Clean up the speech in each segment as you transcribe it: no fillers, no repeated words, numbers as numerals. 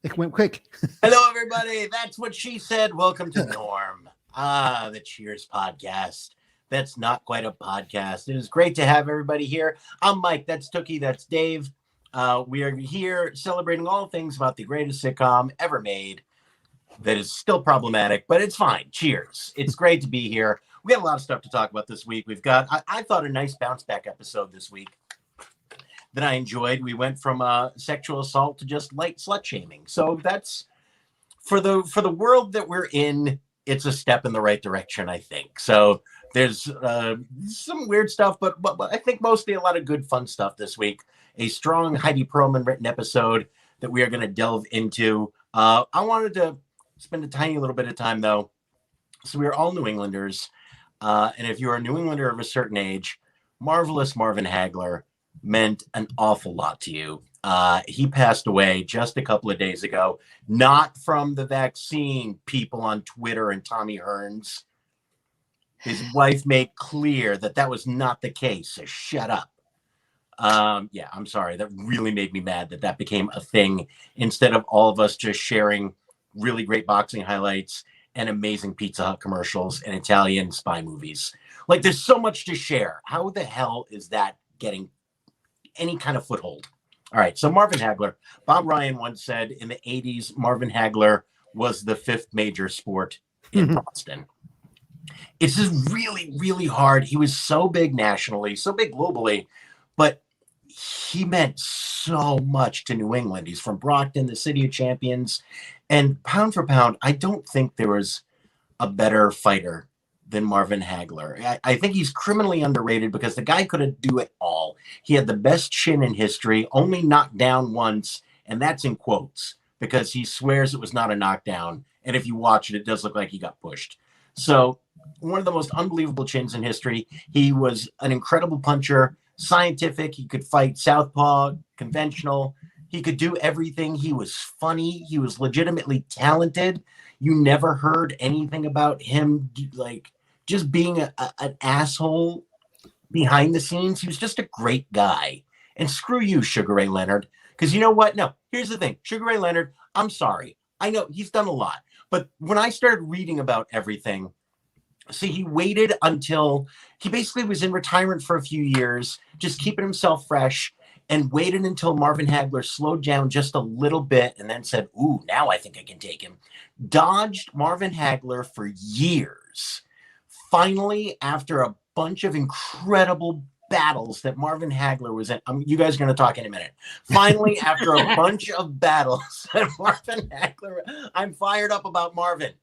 It went quick. Hello, everybody. That's what she said. Welcome to Norm, the Cheers podcast. That's not quite a podcast. It is great to have everybody here. I'm Mike. That's Tookie. That's Dave. We are here celebrating all things about the greatest sitcom ever made that is still problematic, but it's fine. Cheers. It's great to be here. We got a lot of stuff to talk about this week. We've got, I thought, a nice bounce back episode this week that I enjoyed. We went from sexual assault to just light slut shaming. So that's for the world that we're in. It's a step in the right direction, I think. So there's some weird stuff, but I think mostly a lot of good fun stuff this week. A strong Heidi Perlman written episode that we are going to delve into. I wanted to spend a tiny little bit of time though. So we are all New Englanders, and if you're a New Englander of a certain age, marvelous Marvin Hagler meant an awful lot to you. He passed away just a couple of days ago, not from the vaccine, people on Twitter and Tommy Hearns. His wife made clear that that was not the case, so shut up. Yeah, I'm sorry. That really made me mad that became a thing instead of all of us just sharing really great boxing highlights and amazing Pizza Hut commercials and Italian spy movies. Like, there's so much to share. How the hell is that getting any kind of foothold? All right, so Marvin Hagler. Bob Ryan once said in the 80s, Marvin Hagler was the fifth major sport in Boston. It's just really, really hard. He was so big nationally, so big globally, but he meant so much to New England. He's from Brockton, the city of champions. And pound for pound, I don't think there was a better fighter than Marvin Hagler. I think he's criminally underrated because the guy could do it all. He had the best chin in history, only knocked down once, and that's in quotes because he swears it was not a knockdown. And if you watch it, it does look like he got pushed. So one of the most unbelievable chins in history. He was an incredible puncher, scientific. He could fight southpaw, conventional. He could do everything. He was funny. He was legitimately talented. You never heard anything about him like just being an asshole behind the scenes. He was just a great guy. And screw you, Sugar Ray Leonard. Because you know what? No, here's the thing. Sugar Ray Leonard, I'm sorry. I know he's done a lot. But when I started reading about everything, see, he waited until he basically was in retirement for a few years, just keeping himself fresh, and waited until Marvin Hagler slowed down just a little bit and then said, ooh, now I think I can take him. Dodged Marvin Hagler for years. Finally, after a bunch of incredible battles that Marvin Hagler was in, you guys are going to talk in a minute. Finally, after a bunch of battles that Marvin Hagler, I'm fired up about Marvin.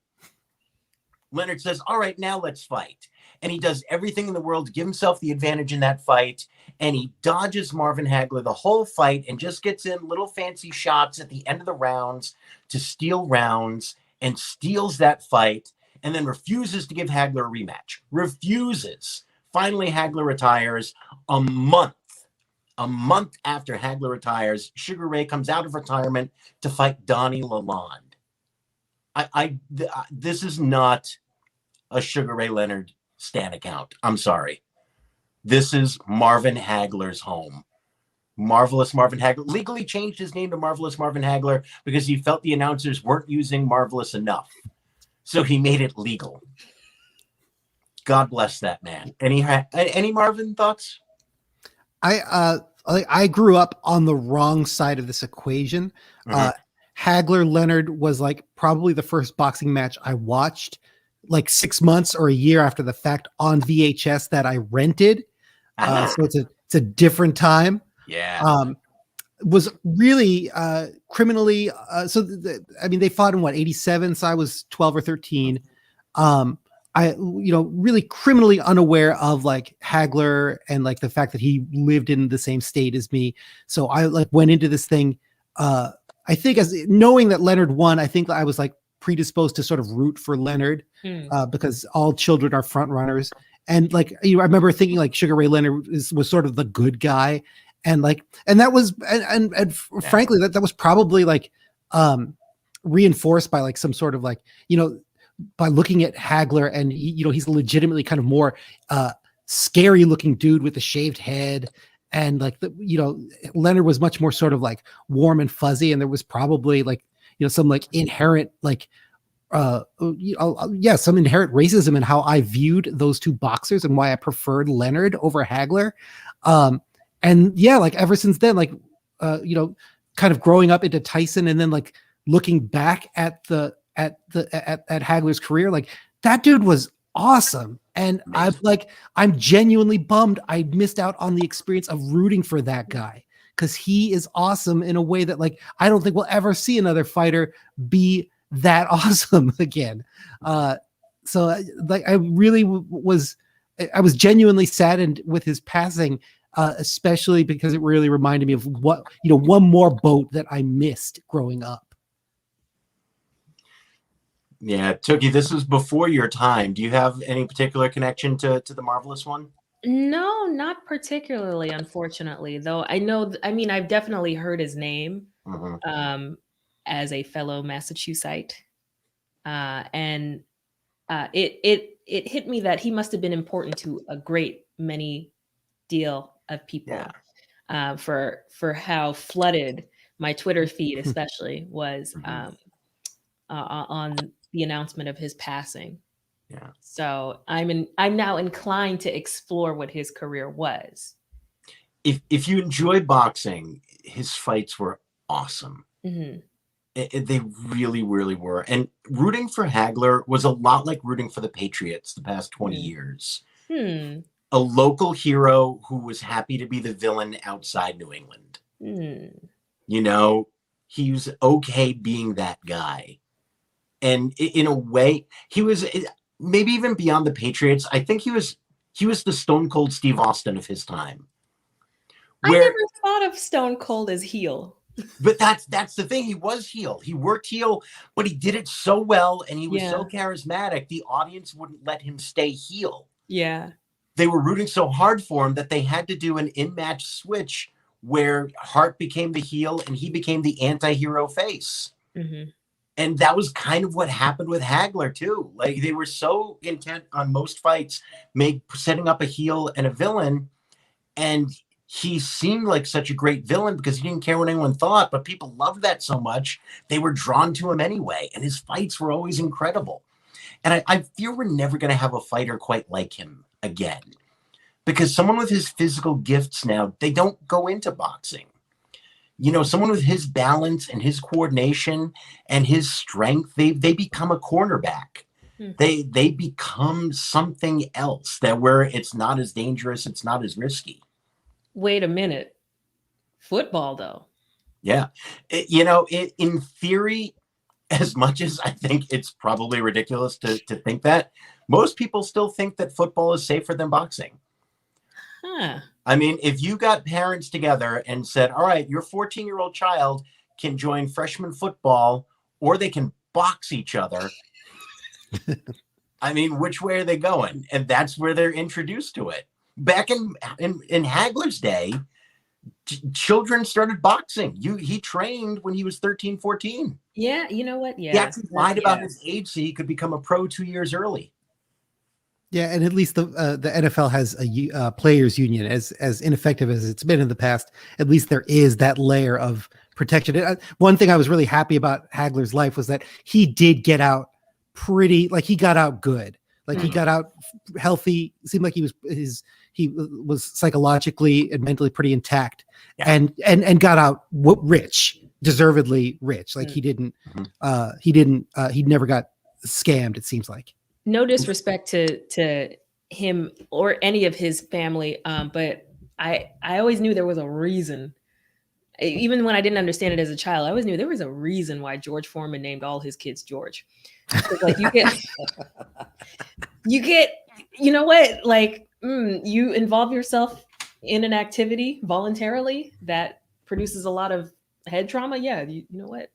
Leonard says, all right, now let's fight. And he does everything in the world to give himself the advantage in that fight. And he dodges Marvin Hagler the whole fight and just gets in little fancy shots at the end of the rounds to steal rounds and steals that fight and then refuses to give Hagler a rematch. Refuses. Finally, Hagler retires. A month after Hagler retires, Sugar Ray comes out of retirement to fight Donnie Lalonde. This is not a Sugar Ray Leonard stan account. I'm sorry. This is Marvin Hagler's home. Marvelous Marvin Hagler legally changed his name to Marvelous Marvin Hagler because he felt the announcers weren't using Marvelous enough. So he made it legal. God bless that man. Any Marvin thoughts? I grew up on the wrong side of this equation. Hagler Leonard was like probably the first boxing match I watched like 6 months or a year after the fact on VHS that I rented. So it's a different time. Yeah. Was really criminally. They fought in 87. So I was 12 or 13. Really criminally unaware of like Hagler and like the fact that he lived in the same state as me. So I like went into this thing. I think as knowing that Leonard won, I think I was like predisposed to sort of root for Leonard because all children are front runners. And like, I remember thinking like Sugar Ray Leonard was sort of the good guy. And like, and that was, frankly, that was probably like reinforced by like some sort of like, by looking at Hagler and, he's legitimately kind of more scary looking dude with a shaved head and like Leonard was much more sort of like warm and fuzzy, and there was probably like some like inherent like some inherent racism in how I viewed those two boxers and why I preferred Leonard over Hagler. And yeah, like ever since then, like kind of growing up into Tyson and then like looking back at Hagler's career, like that dude was awesome. And I'm genuinely bummed I missed out on the experience of rooting for that guy, because he is awesome in a way that like I don't think we'll ever see another fighter be that awesome again. So like I really was genuinely saddened with his passing, especially because it really reminded me of one more boat that I missed growing up. Yeah, Tookie, this was before your time. Do you have any particular connection to the Marvelous One? No, not particularly, unfortunately, though. I've definitely heard his name as a fellow Massachusettsite. And it hit me that he must have been important to a great many deal of people, for how flooded my Twitter feed especially was on the announcement of his passing. Yeah. So I'm now inclined to explore what his career was. If you enjoy boxing, his fights were awesome. Mm-hmm. They really, really were. And rooting for Hagler was a lot like rooting for the Patriots the past 20 years. A local hero who was happy to be the villain outside New England. He was okay being that guy. And in a way, he was maybe even beyond the Patriots. I think he was the Stone Cold Steve Austin of his time. I never thought of Stone Cold as heel. But that's the thing. He was heel. He worked heel, but he did it so well, and he was so charismatic, the audience wouldn't let him stay heel. Yeah. They were rooting so hard for him that they had to do an in-match switch where Hart became the heel and he became the anti-hero face. Mm-hmm. And that was kind of what happened with Hagler, too. Like, they were so intent on most fights setting up a heel and a villain, and he seemed like such a great villain because he didn't care what anyone thought, but people loved that so much, they were drawn to him anyway, and his fights were always incredible. And I fear we're never going to have a fighter quite like him again, because someone with his physical gifts now, they don't go into boxing. Someone with his balance and his coordination and his strength, they become a cornerback. They become something else where it's not as dangerous, it's not as risky. Wait a minute. Football, though. Yeah. In theory, as much as I think it's probably ridiculous to think that, most people still think that football is safer than boxing. Huh. I mean, if you got parents together and said, all right, your 14-year-old child can join freshman football or they can box each other. I mean, which way are they going? And that's where they're introduced to it. Back in Hagler's day, children started boxing. He trained when he was 13, 14. Yeah, you know what? Yeah. He actually lied about his age so he could become a pro 2 years early. Yeah, and at least the NFL has a players union, as ineffective as it's been in the past. At least there is that layer of protection. One thing I was really happy about Hagler's life was that he did get out he got out good. Like he got out healthy. It seemed like he was psychologically and mentally pretty intact, and got out rich, deservedly rich. Like he never got scammed. It seems like. No disrespect to him or any of his family, but I always knew there was a reason. Even when I didn't understand it as a child, I always knew there was a reason why George Foreman named all his kids George. Like you know what? Like you involve yourself in an activity voluntarily that produces a lot of head trauma. Yeah, you know what?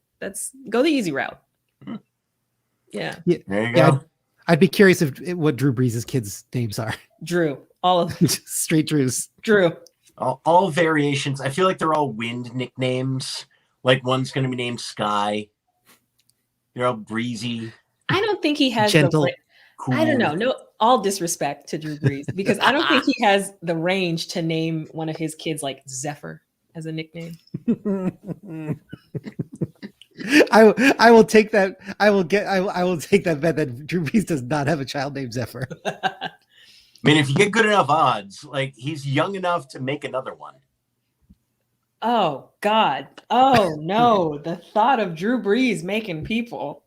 Go the easy route. Yeah. There you go. I'd be curious what Drew Brees' kids' names are. Drew, all of them. Straight Drews. Drew. All variations. I feel like they're all wind nicknames. Like one's going to be named Sky. They're all breezy. I don't think he has gentle. cool. I don't know. No, all disrespect to Drew Brees, because I don't think he has the range to name one of his kids like Zephyr as a nickname. I will take that. I will take that bet that Drew Brees does not have a child named Zephyr. I mean, if you get good enough odds, like he's young enough to make another one. Oh God. Oh no. The thought of Drew Brees making people.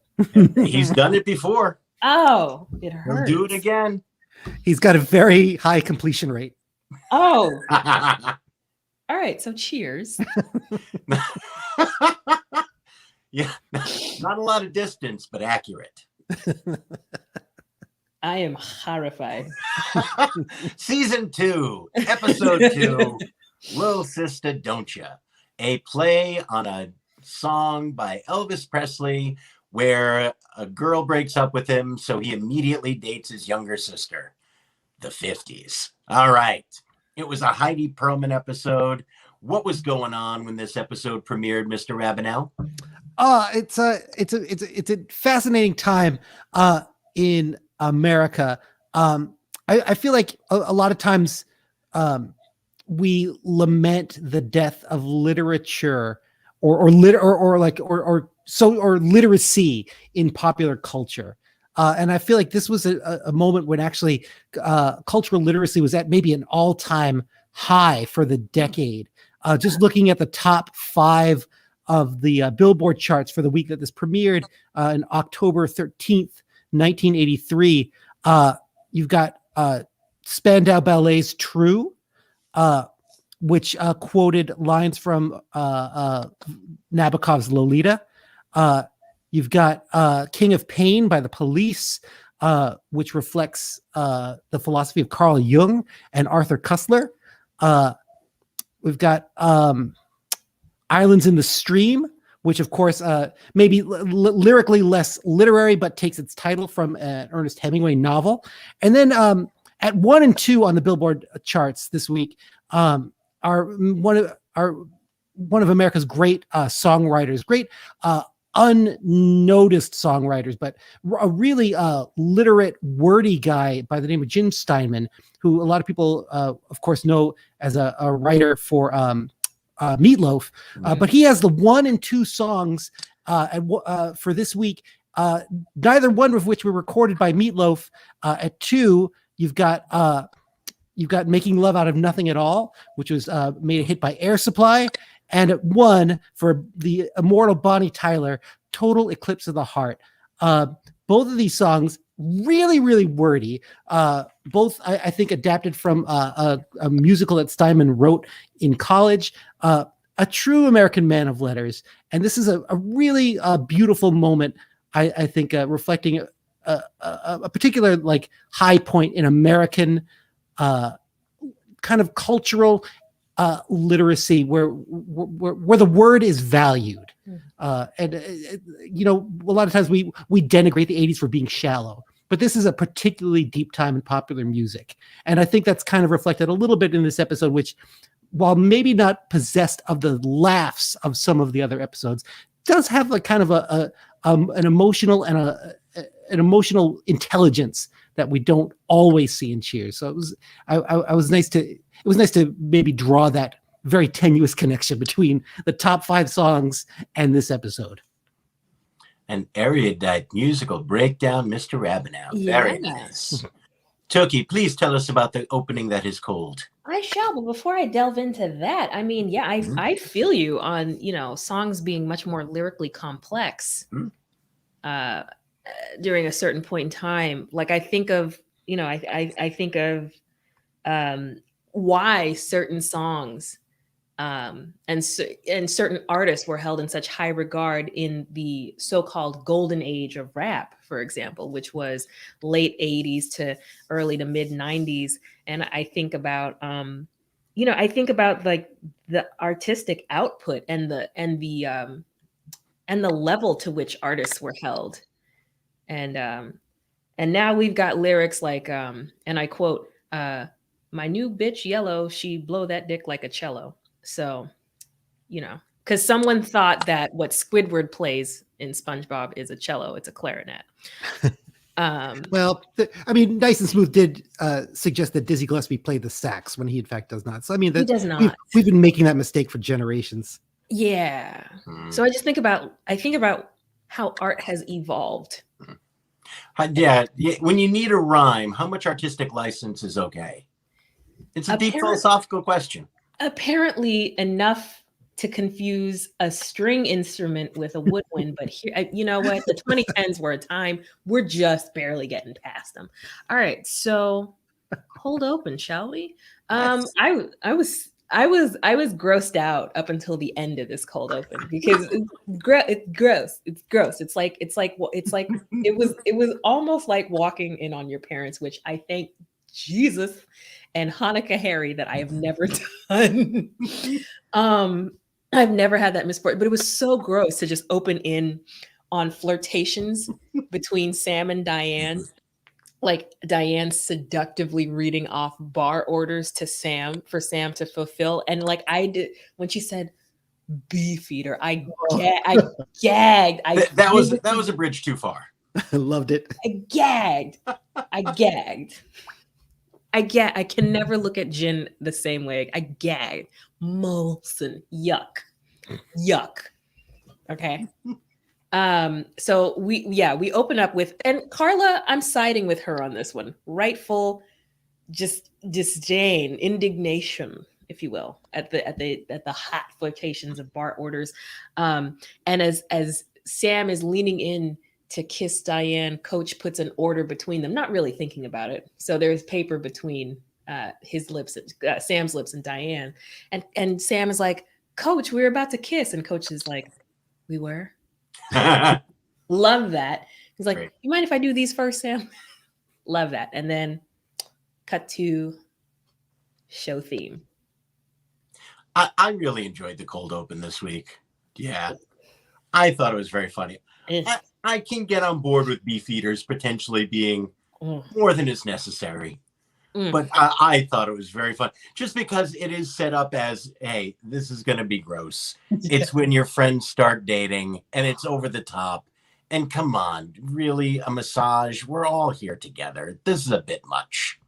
He's done it before. Oh, it hurts. He'll do it again. He's got a very high completion rate. Oh. All right. So cheers. Yeah, not a lot of distance, but accurate. I am horrified. Season 2, episode 2, Little Sister Don't Ya? A play on a song by Elvis Presley where a girl breaks up with him, so he immediately dates his younger sister. The 50s. All right. It was a Heidi Perlman episode. What was going on when this episode premiered, Mr. Rabanel? It's a fascinating time in America. I feel like a lot of times we lament the death of literature or literacy in popular culture. And I feel like this was a moment when actually cultural literacy was at maybe an all-time high for the decade. Just looking at the top 5 of the Billboard charts for the week that this premiered on October 13th, 1983, you've got Spandau Ballet's True, which quoted lines from Nabokov's Lolita. You've got King of Pain by The Police, which reflects the philosophy of Carl Jung and Arthur Koestler. We've got Islands in the Stream, which of course maybe lyrically less literary, but takes its title from an Ernest Hemingway novel. And then at 1 and 2 on the Billboard charts this week are one of America's great songwriters, great unnoticed songwriters, but a really literate, wordy guy by the name of Jim Steinman, who a lot of people, of course, know as a writer for Meatloaf. But he has the 1 and 2 songs for this week, neither one of which were recorded by Meatloaf. At 2, you've got Making Love Out of Nothing at All, which was made a hit by Air Supply. And at 1, for the immortal Bonnie Tyler, Total Eclipse of the Heart. Both of these songs really, really wordy. Both, I think, adapted from a musical that Steinman wrote in college. A true American man of letters. And this is a really beautiful moment, I think, reflecting a particular like high point in American kind of cultural literacy where the word is valued. And you know, a lot of times we denigrate the 80s for being shallow, but this is a particularly deep time in popular music. And I think that's kind of reflected a little bit in this episode, which, while maybe not possessed of the laughs of some of the other episodes, does have like kind of an emotional and an emotional intelligence that we don't always see in Cheers. So it was nice to maybe draw that very tenuous connection between the top 5 songs and this episode. An erudite musical breakdown, Mr. Rabanel. Very nice. Tookie, please tell us about the opening that is called. I shall, but before I delve into that, I mean, yeah, I feel you on, you know, songs being much more lyrically complex during a certain point in time. Like I think of, you know, I think of why certain songs and certain artists were held in such high regard in the so-called golden age of rap, for example, which was late 80s to early to mid 90s. And I think about, you know, I think about like the artistic output and the level to which artists were held. And now we've got lyrics like, and I quote, my new bitch yellow, she blow that dick like a cello. So, you know, because someone thought that what Squidward plays in SpongeBob is a cello, it's a clarinet. Well, I mean, Nice and Smooth did suggest that Dizzy Gillespie played the sax when he in fact does not. So I mean, he that does not. we've been making that mistake for generations. Yeah. So I just think about how art has evolved. Yeah. When you need a rhyme, how much artistic license is okay? It's a deep philosophical question. Apparently enough to confuse a string instrument with a woodwind, but here, you know what? The 2010s were a time we're just barely getting past them. All right, so hold open, shall we? I was grossed out up until the end of this cold open because it's gross. It's gross. It's like it was almost like walking in on your parents, which I thank Jesus and Hanukkah Harry that I have never done. I've never had that misfortune, but it was so gross to just open in on flirtations between Sam and Diane. Like Diane seductively reading off bar orders to Sam for Sam to fulfill. And like I did when she said Beefeater, I gagged. That was a bridge too far. I loved it. I gagged. I can never look at gin the same way. I gagged. Molson. Yuck. Okay. So we open up with, and Carla, I'm siding with her on this one. Rightful, just disdain, indignation, if you will, at the hot flirtations of bar orders. And as Sam is leaning in to kiss Diane, Coach puts an order between them, not really thinking about it. So there's paper between his lips, Sam's lips, and Diane. And Sam is like, Coach, we were about to kiss, and Coach is like, we were. Love that. He's like, Great. You mind if I do these first, Sam? Love that. And then cut to show theme. I really enjoyed the cold open this week. Yeah. I thought it was very funny. I can get on board with Beefeaters potentially being more than is necessary. But I thought it was very fun just because it is set up as, hey, this is going to be gross. Yeah. It's when your friends start dating and it's over the top. And come on, really, a massage. We're all here together. This is a bit much.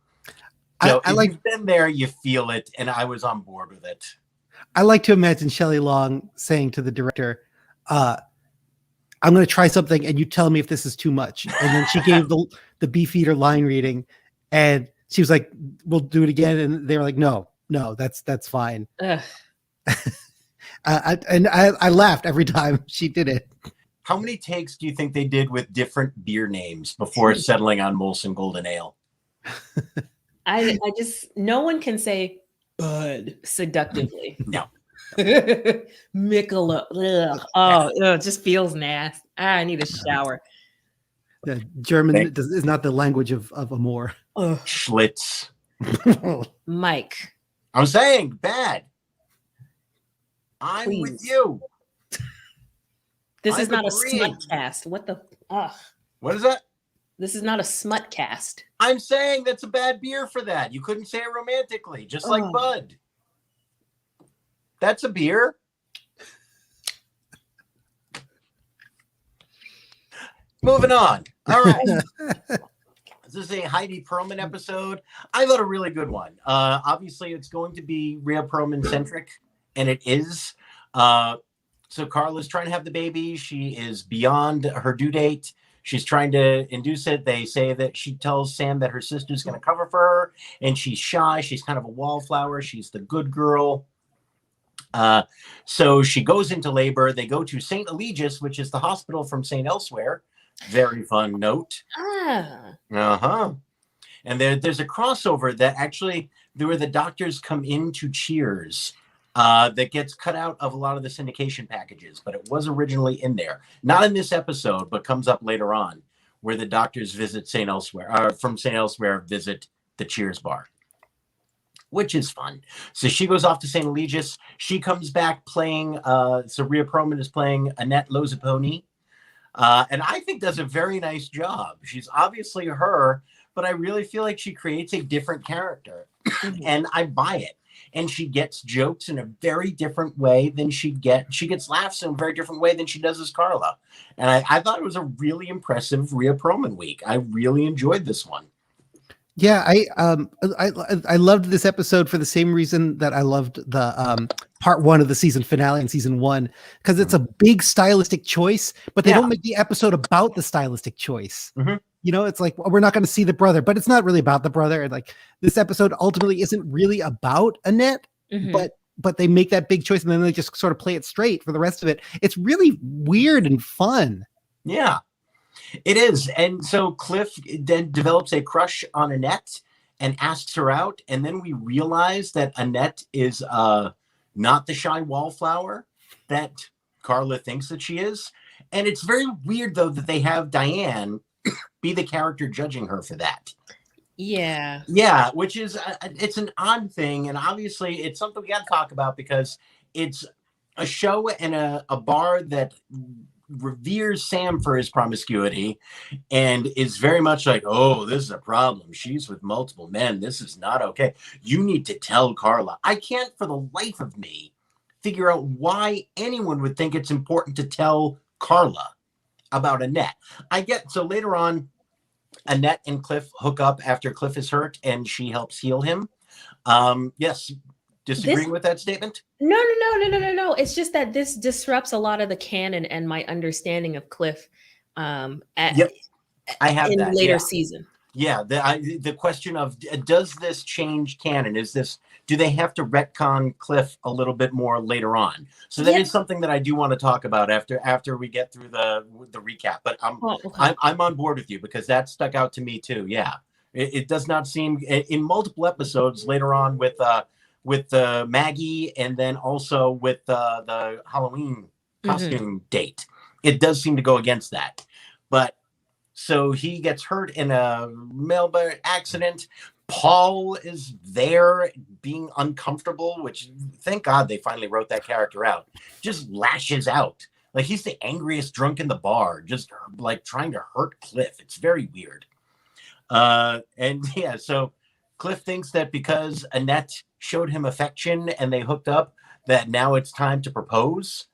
So I like, you've been there, you feel it. And I was on board with it. I like to imagine Shelley Long saying to the director, I'm going to try something and you tell me if this is too much. And then she gave the Beefeater line reading and she was like, we'll do it again. And they were like, no, that's fine. I laughed every time she did it. How many takes do you think they did with different beer names before settling on Molson Golden Ale? I just, no one can say Bud seductively. No. Michelob. It just feels nasty. I need a shower. Yeah, German is not the language of amour. Schlitz. Mike. I'm saying bad. I'm with you. This is not a smut cast. What the? What is that? This is not a smut cast. I'm saying that's a bad beer for that. You couldn't say it romantically, just like Bud. That's a beer. Moving on. All right. This is a Heidi Perlman episode. I thought a really good one. Obviously, it's going to be Rhea Perlman centric, and it is. So Carla's trying to have the baby. She is beyond her due date. She's trying to induce it. They say that she tells Sam that her sister's going to cover for her, and she's shy. She's kind of a wallflower. She's the good girl. So she goes into labor. They go to St. Eligius, which is the hospital from St. Elsewhere. Very fun note. And there's a crossover that actually where the doctors come into Cheers that gets cut out of a lot of the syndication packages, but it was originally in there. Not in this episode, but comes up later on, where the doctors visit St. Elsewhere, from St. Elsewhere visit the Cheers bar, which is fun. So she goes off to St. Eligius. She comes back playing, so Rhea Perlman is playing Annette Lozaponi. And I think does a very nice job. She's obviously her, but I really feel like she creates a different character. And I buy it. and she gets jokes in a very different way than she gets laughs in a very different way than she does as Carla. And I thought it was a really impressive Rhea Perlman week. I really enjoyed this one. Yeah, I loved this episode for the same reason that I loved the part 1 of the season finale in season 1, because it's a big stylistic choice, but they don't make the episode about the stylistic choice. You know, it's like, well, we're not going to see the brother, but it's not really about the brother. And like, this episode ultimately isn't really about Annette, but they make that big choice and then they just sort of play it straight for the rest of it. It's really weird and fun. Yeah. It is. And so Cliff then develops a crush on Annette and asks her out. And then we realize that Annette is not the shy wallflower that Carla thinks that she is. And it's very weird, though, that they have Diane be the character judging her for that. Yeah. Yeah, which is, it's an odd thing. And obviously it's something we got to talk about because it's a show and a bar that reveres Sam for his promiscuity and is very much like, oh, this is a problem. She's with multiple men. This is not okay. You need to tell Carla. I can't for the life of me figure out why anyone would think it's important to tell Carla about Annette. I get, so later on, Annette and Cliff hook up after Cliff is hurt and she helps heal him. Yes. Disagreeing with that statement? No. It's just that this disrupts a lot of the canon and my understanding of Cliff I have in that later season. Yeah, the question of does this change canon? Do they have to retcon Cliff a little bit more later on? So that is something that I do want to talk about after we get through the recap. But I'm on board with you because that stuck out to me too. Yeah, it does not seem in multiple episodes later on with Maggie and then also with the Halloween costume date. It does seem to go against that. But so he gets hurt in a mailboat accident. Paul is there being uncomfortable, which thank God they finally wrote that character out. Just lashes out. Like he's the angriest drunk in the bar, just like trying to hurt Cliff. It's very weird. And yeah, so Cliff thinks that because Annette showed him affection and they hooked up, that now it's time to propose,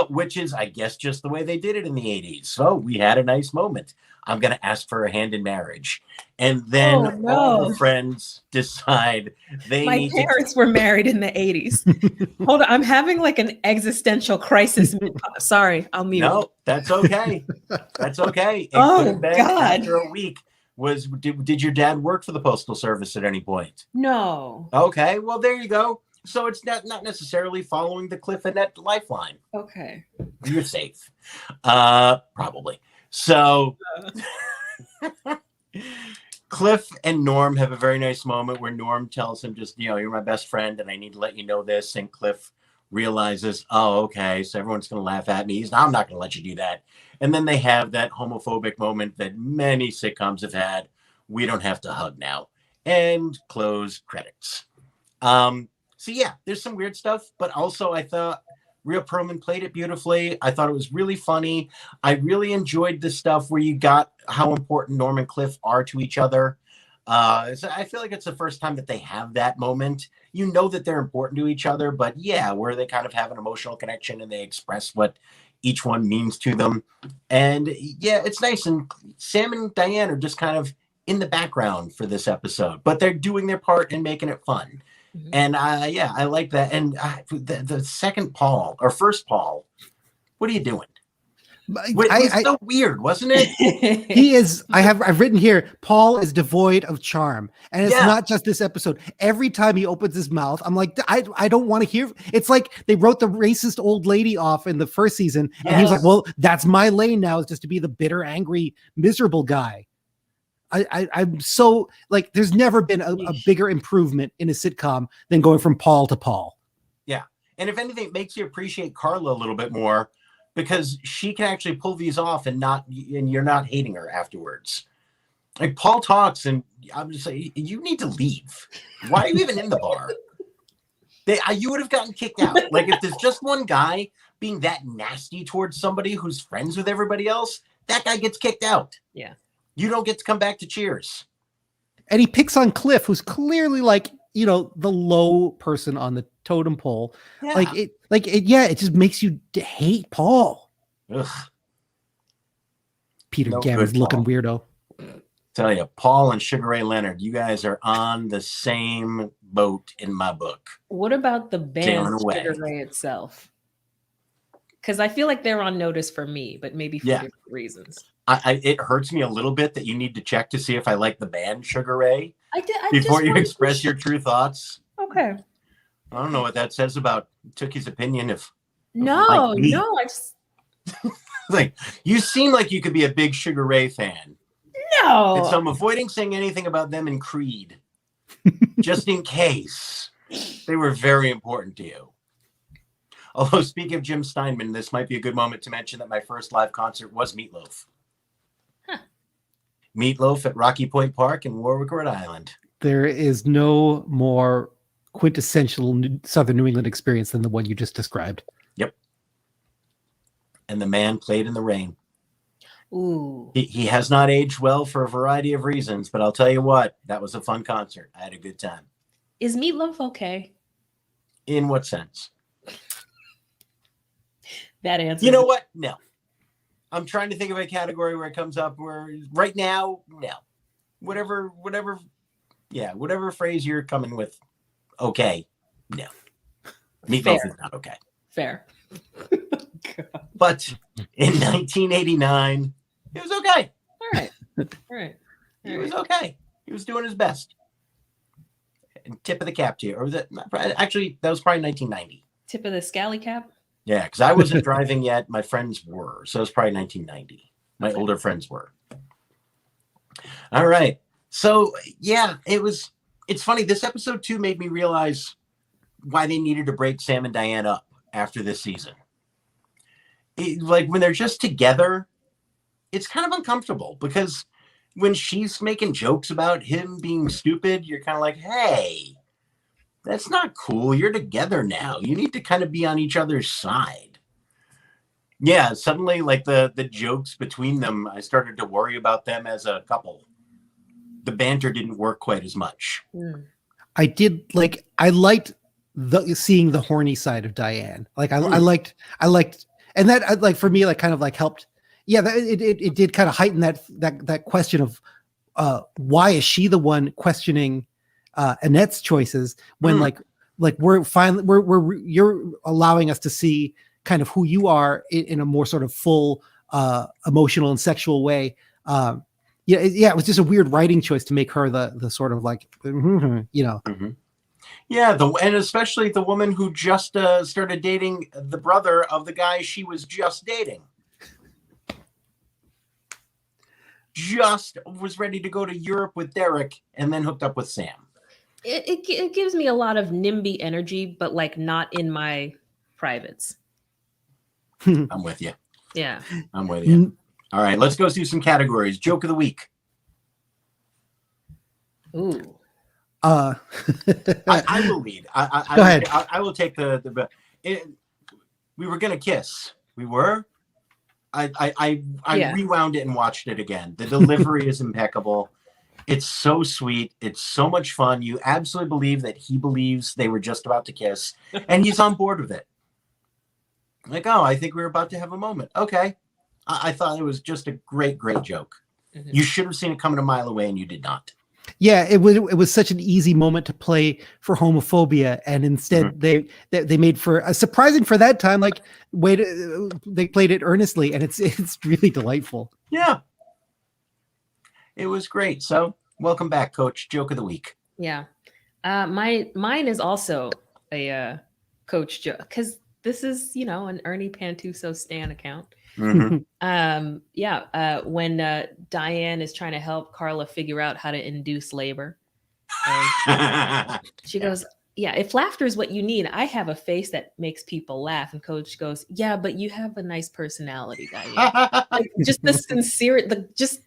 which is, I guess, just the way they did it in the 80s. So we had a nice moment. I'm going to ask for a hand in marriage. And then all the friends decide my parents were married in the 80s. Hold on. I'm having like an existential crisis. Sorry, I'll mute. No, that's okay. That's okay. It God. After a week. Did your dad work for the Postal Service at any point? No. Okay, well, there you go. So it's not necessarily following the Cliff Annette lifeline. Okay. You're safe. Probably. So Cliff and Norm have a very nice moment where Norm tells him just, you're my best friend and I need to let you know this. And Cliff realizes, oh, okay, so everyone's going to laugh at me. I'm not going to let you do that. And then they have that homophobic moment that many sitcoms have had. We don't have to hug now. And close credits. So yeah, there's some weird stuff, but also I thought Rhea Perlman played it beautifully. I thought it was really funny. I really enjoyed the stuff where you got how important Norm and Cliff are to each other. So I feel like it's the first time that they have that moment. You know that they're important to each other, but yeah, where they kind of have an emotional connection and they express what each one means to them. And yeah, it's nice. And Sam and Diane are just kind of in the background for this episode, but they're doing their part and making it fun. Mm-hmm. And I like that. And the second Paul or first Paul, what are you doing? It was so weird, wasn't it? He is. I've written here. Paul is devoid of charm, and it's not just this episode. Every time he opens his mouth, I'm like, I don't want to hear. It's like they wrote the racist old lady off in the first season, and he was like, well, that's my lane now, is just to be the bitter, angry, miserable guy. I'm so like, there's never been a bigger improvement in a sitcom than going from Paul to Paul. Yeah, and if anything, it makes you appreciate Carla a little bit more. Because she can actually pull these off and you're not hating her afterwards. Like Paul talks and I'm just like, you need to leave. Why are you even in the bar? You would have gotten kicked out. Like if there's just one guy being that nasty towards somebody who's friends with everybody else, that guy gets kicked out. Yeah. You don't get to come back to Cheers. And he picks on Cliff, who's clearly like, the low person on the totem pole. Yeah. It just makes you hate Paul. Ugh. Peter No Gammons good, looking Paul. weirdo. Tell you, Paul and Sugar Ray Leonard, you guys are on the same boat in my book. What about the band Sailing away. Sugar Ray itself? Because I feel like they're on notice for me, but maybe for different reasons. It hurts me a little bit that you need to check to see if I like the band Sugar Ray I before you express your true thoughts. Okay. I don't know what that says about Tookie's opinion. No, I just like you seem like you could be a big Sugar Ray fan. no. And so I'm avoiding saying anything about them in Creed, just in case they were very important to you. Although, speaking of Jim Steinman, this might be a good moment to mention that my first live concert was Meatloaf. Huh. Meatloaf at Rocky Point Park in Warwick, Rhode Island. There is no more quintessential Southern New England experience than the one you just described. Yep. And the man played in the rain. Ooh. He has not aged well for a variety of reasons, but I'll tell you what, that was a fun concert. I had a good time. Is Meatloaf okay? In what sense? That answer. You know what? No. I'm trying to think of a category where it comes up where right now, no. Whatever phrase you're coming with, okay, no. Meatloaf is not okay. Fair. But in 1989, it was okay. All right. He was okay. He was doing his best. And tip of the cap to you. Or was it? Actually, that was probably 1990. Tip of the scally cap? Yeah, because I wasn't driving yet. My friends were. So it was probably 1990. My older friends were. All right. So, yeah, it's funny. This episode 2 made me realize why they needed to break Sam and Diane up after this season. Like when they're just together, it's kind of uncomfortable because when she's making jokes about him being stupid, you're kind of like, hey, that's not cool. You're together now. You need to kind of be on each other's side. Yeah, suddenly like the jokes between them, I started to worry about them as a couple. The banter didn't work quite as much. I liked seeing the horny side of Diane. Like I liked, and that like for me, like kind of like helped. Yeah, it did kind of heighten that question of why is she the one questioning Annette's choices when like you're allowing us to see kind of who you are in a more sort of full emotional and sexual way. It was just a weird writing choice to make her the sort of like, Mm-hmm. Yeah, and especially the woman who just started dating the brother of the guy she was just dating. Just was ready to go to Europe with Derek and then hooked up with Sam. It gives me a lot of NIMBY energy, but like not in my privates. I'm with you. Yeah. I'm with you. All right, let's go through some categories. Joke of the week. Ooh. I will lead. Go ahead. I will take the we were gonna kiss. We were. I rewound it and watched it again. The delivery is impeccable. It's so sweet. It's so much fun. You absolutely believe that he believes they were just about to kiss, and he's on board with it. Like, oh, I think we were about to have a moment. Okay. I thought it was just a great joke. Mm-hmm. You should have seen it coming a mile away, and you did not. Yeah, it was such an easy moment to play for homophobia, and instead they made for a surprising for that time like way to they played it earnestly, and it's really delightful. Yeah, it was great. So welcome back, Coach. Joke of the week. Yeah, mine is also a Coach joke because this is an Ernie Pantuso Stan account. Mm-hmm. When Diane is trying to help Carla figure out how to induce labor, and she goes, yeah, if laughter is what you need, I have a face that makes people laugh. And Coach goes, yeah, but you have a nice personality, Diane. Like, just the sincere, just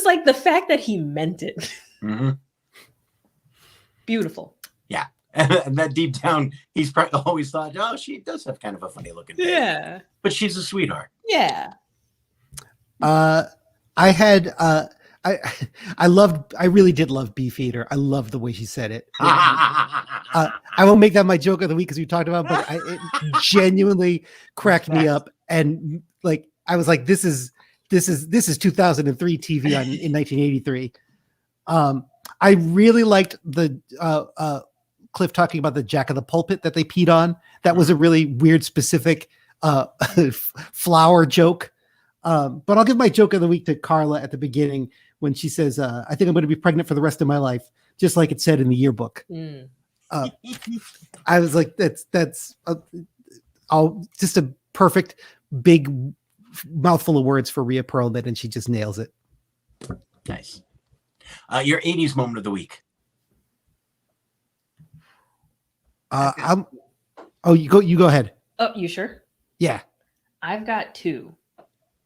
like the fact that he meant it. Mm-hmm. Beautiful. Yeah. And that deep down, he's probably always thought, oh, she does have kind of a funny looking face. Yeah. But she's a sweetheart. Yeah. I had I I really did love Beefeater. I loved the way she said it. I won't make that my joke of the week because we talked about it, but it genuinely cracked me up. And like, I was like, this is 2003 TV in 1983. I really liked the Cliff talking about the Jack of the Pulpit that they peed on. That was a really weird, specific flower joke. But I'll give my joke of the week to Carla at the beginning when she says, I think I'm going to be pregnant for the rest of my life, just like it said in the yearbook. I was like, that's just a perfect big mouthful of words for Rhea Perlman, and she just nails it. Nice. Your 80s moment of the week. You go ahead. Oh, you sure? Yeah. I've got two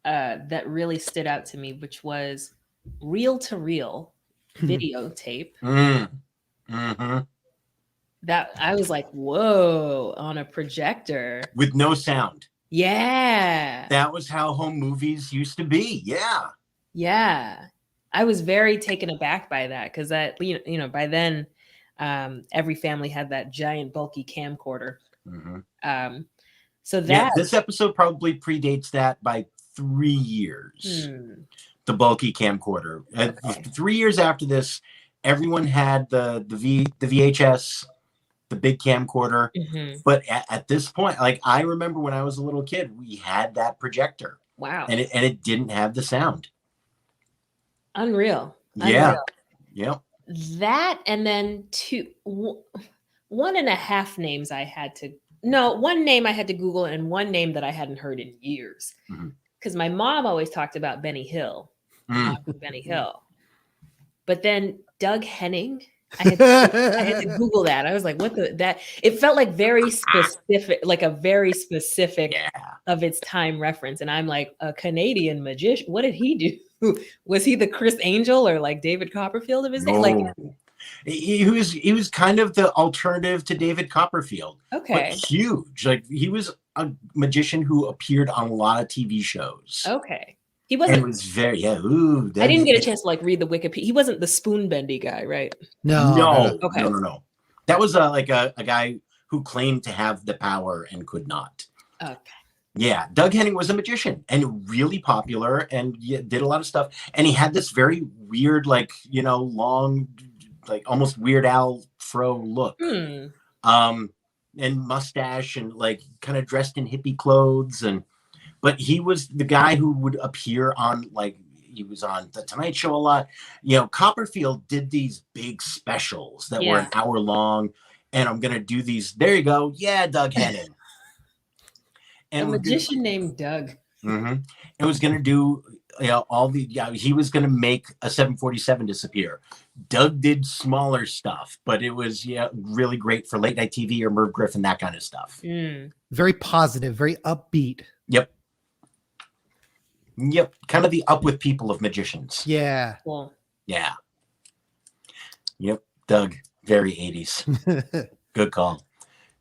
that really stood out to me, which was reel-to-reel videotape. Mm-hmm. That I was like, whoa, on a projector. With no sound. Yeah. That was how home movies used to be. Yeah. Yeah. I was very taken aback by that because that, by then, every family had that giant bulky camcorder. Mm-hmm. So that this episode probably predates that by 3 years. The bulky camcorder. Okay. 3 years after this, everyone had the VHS, the big camcorder. Mm-hmm. But at this point, like I remember when I was a little kid, we had that projector. Wow. And it didn't have the sound. Unreal. Yeah. Yep. That, and then 1.5 names one name I had to Google, and one name that I hadn't heard in years. Because my mom always talked about Benny Hill. Benny Hill. But then Doug Henning, I had to Google that. I was like, it felt like very specific, like a very specific of its time reference. And I'm like, a Canadian magician. What did he do? Was he the Chris Angel or like David Copperfield of his day? Like he was kind of the alternative to David Copperfield. Okay. But huge. Like he was a magician who appeared on a lot of TV shows. Okay. He wasn't. And it was very Ooh, I didn't get a chance to like read the Wikipedia. He wasn't the spoon bendy guy, right? No. Okay. No. That was like a guy who claimed to have the power and could not. Okay. Yeah, Doug Henning was a magician and really popular and did a lot of stuff. And he had this very weird, like, long, like almost Weird Al fro look. And mustache and like kind of dressed in hippie clothes. But he was the guy who would appear on, like, he was on The Tonight Show a lot. Copperfield did these big specials that were an hour long. And I'm going to do these. There you go. Yeah, Doug Henning. And a magician named Doug. Mm-hmm. And was going to do he was going to make a 747 disappear. Doug did smaller stuff, but it was really great for late night TV or Merv Griffin, that kind of stuff. Very positive, very upbeat. Yep. Kind of the up with people of magicians. Yeah. Cool. Yeah. Yep. Doug, very 80s. Good call.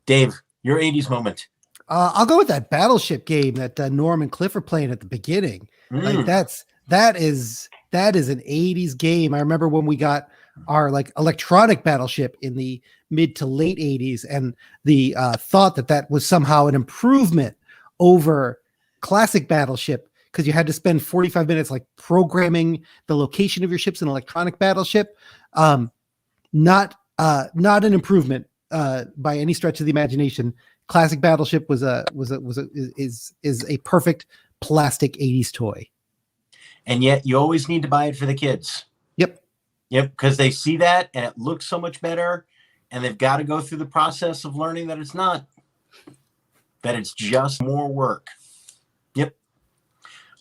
Dave, your 80s moment. I'll go with that Battleship game that Norm and Cliff are playing at the beginning. Like that is an 80s game. I remember when we got our like electronic Battleship in the mid to late 80s, and the thought that was somehow an improvement over classic Battleship, because you had to spend 45 minutes like programming the location of your ships in electronic Battleship. Not an improvement by any stretch of the imagination. Classic Battleship is a perfect plastic 80s toy. And yet you always need to buy it for the kids. Yep, because they see that and it looks so much better, and they've got to go through the process of learning that it's not. That it's just more work. Yep.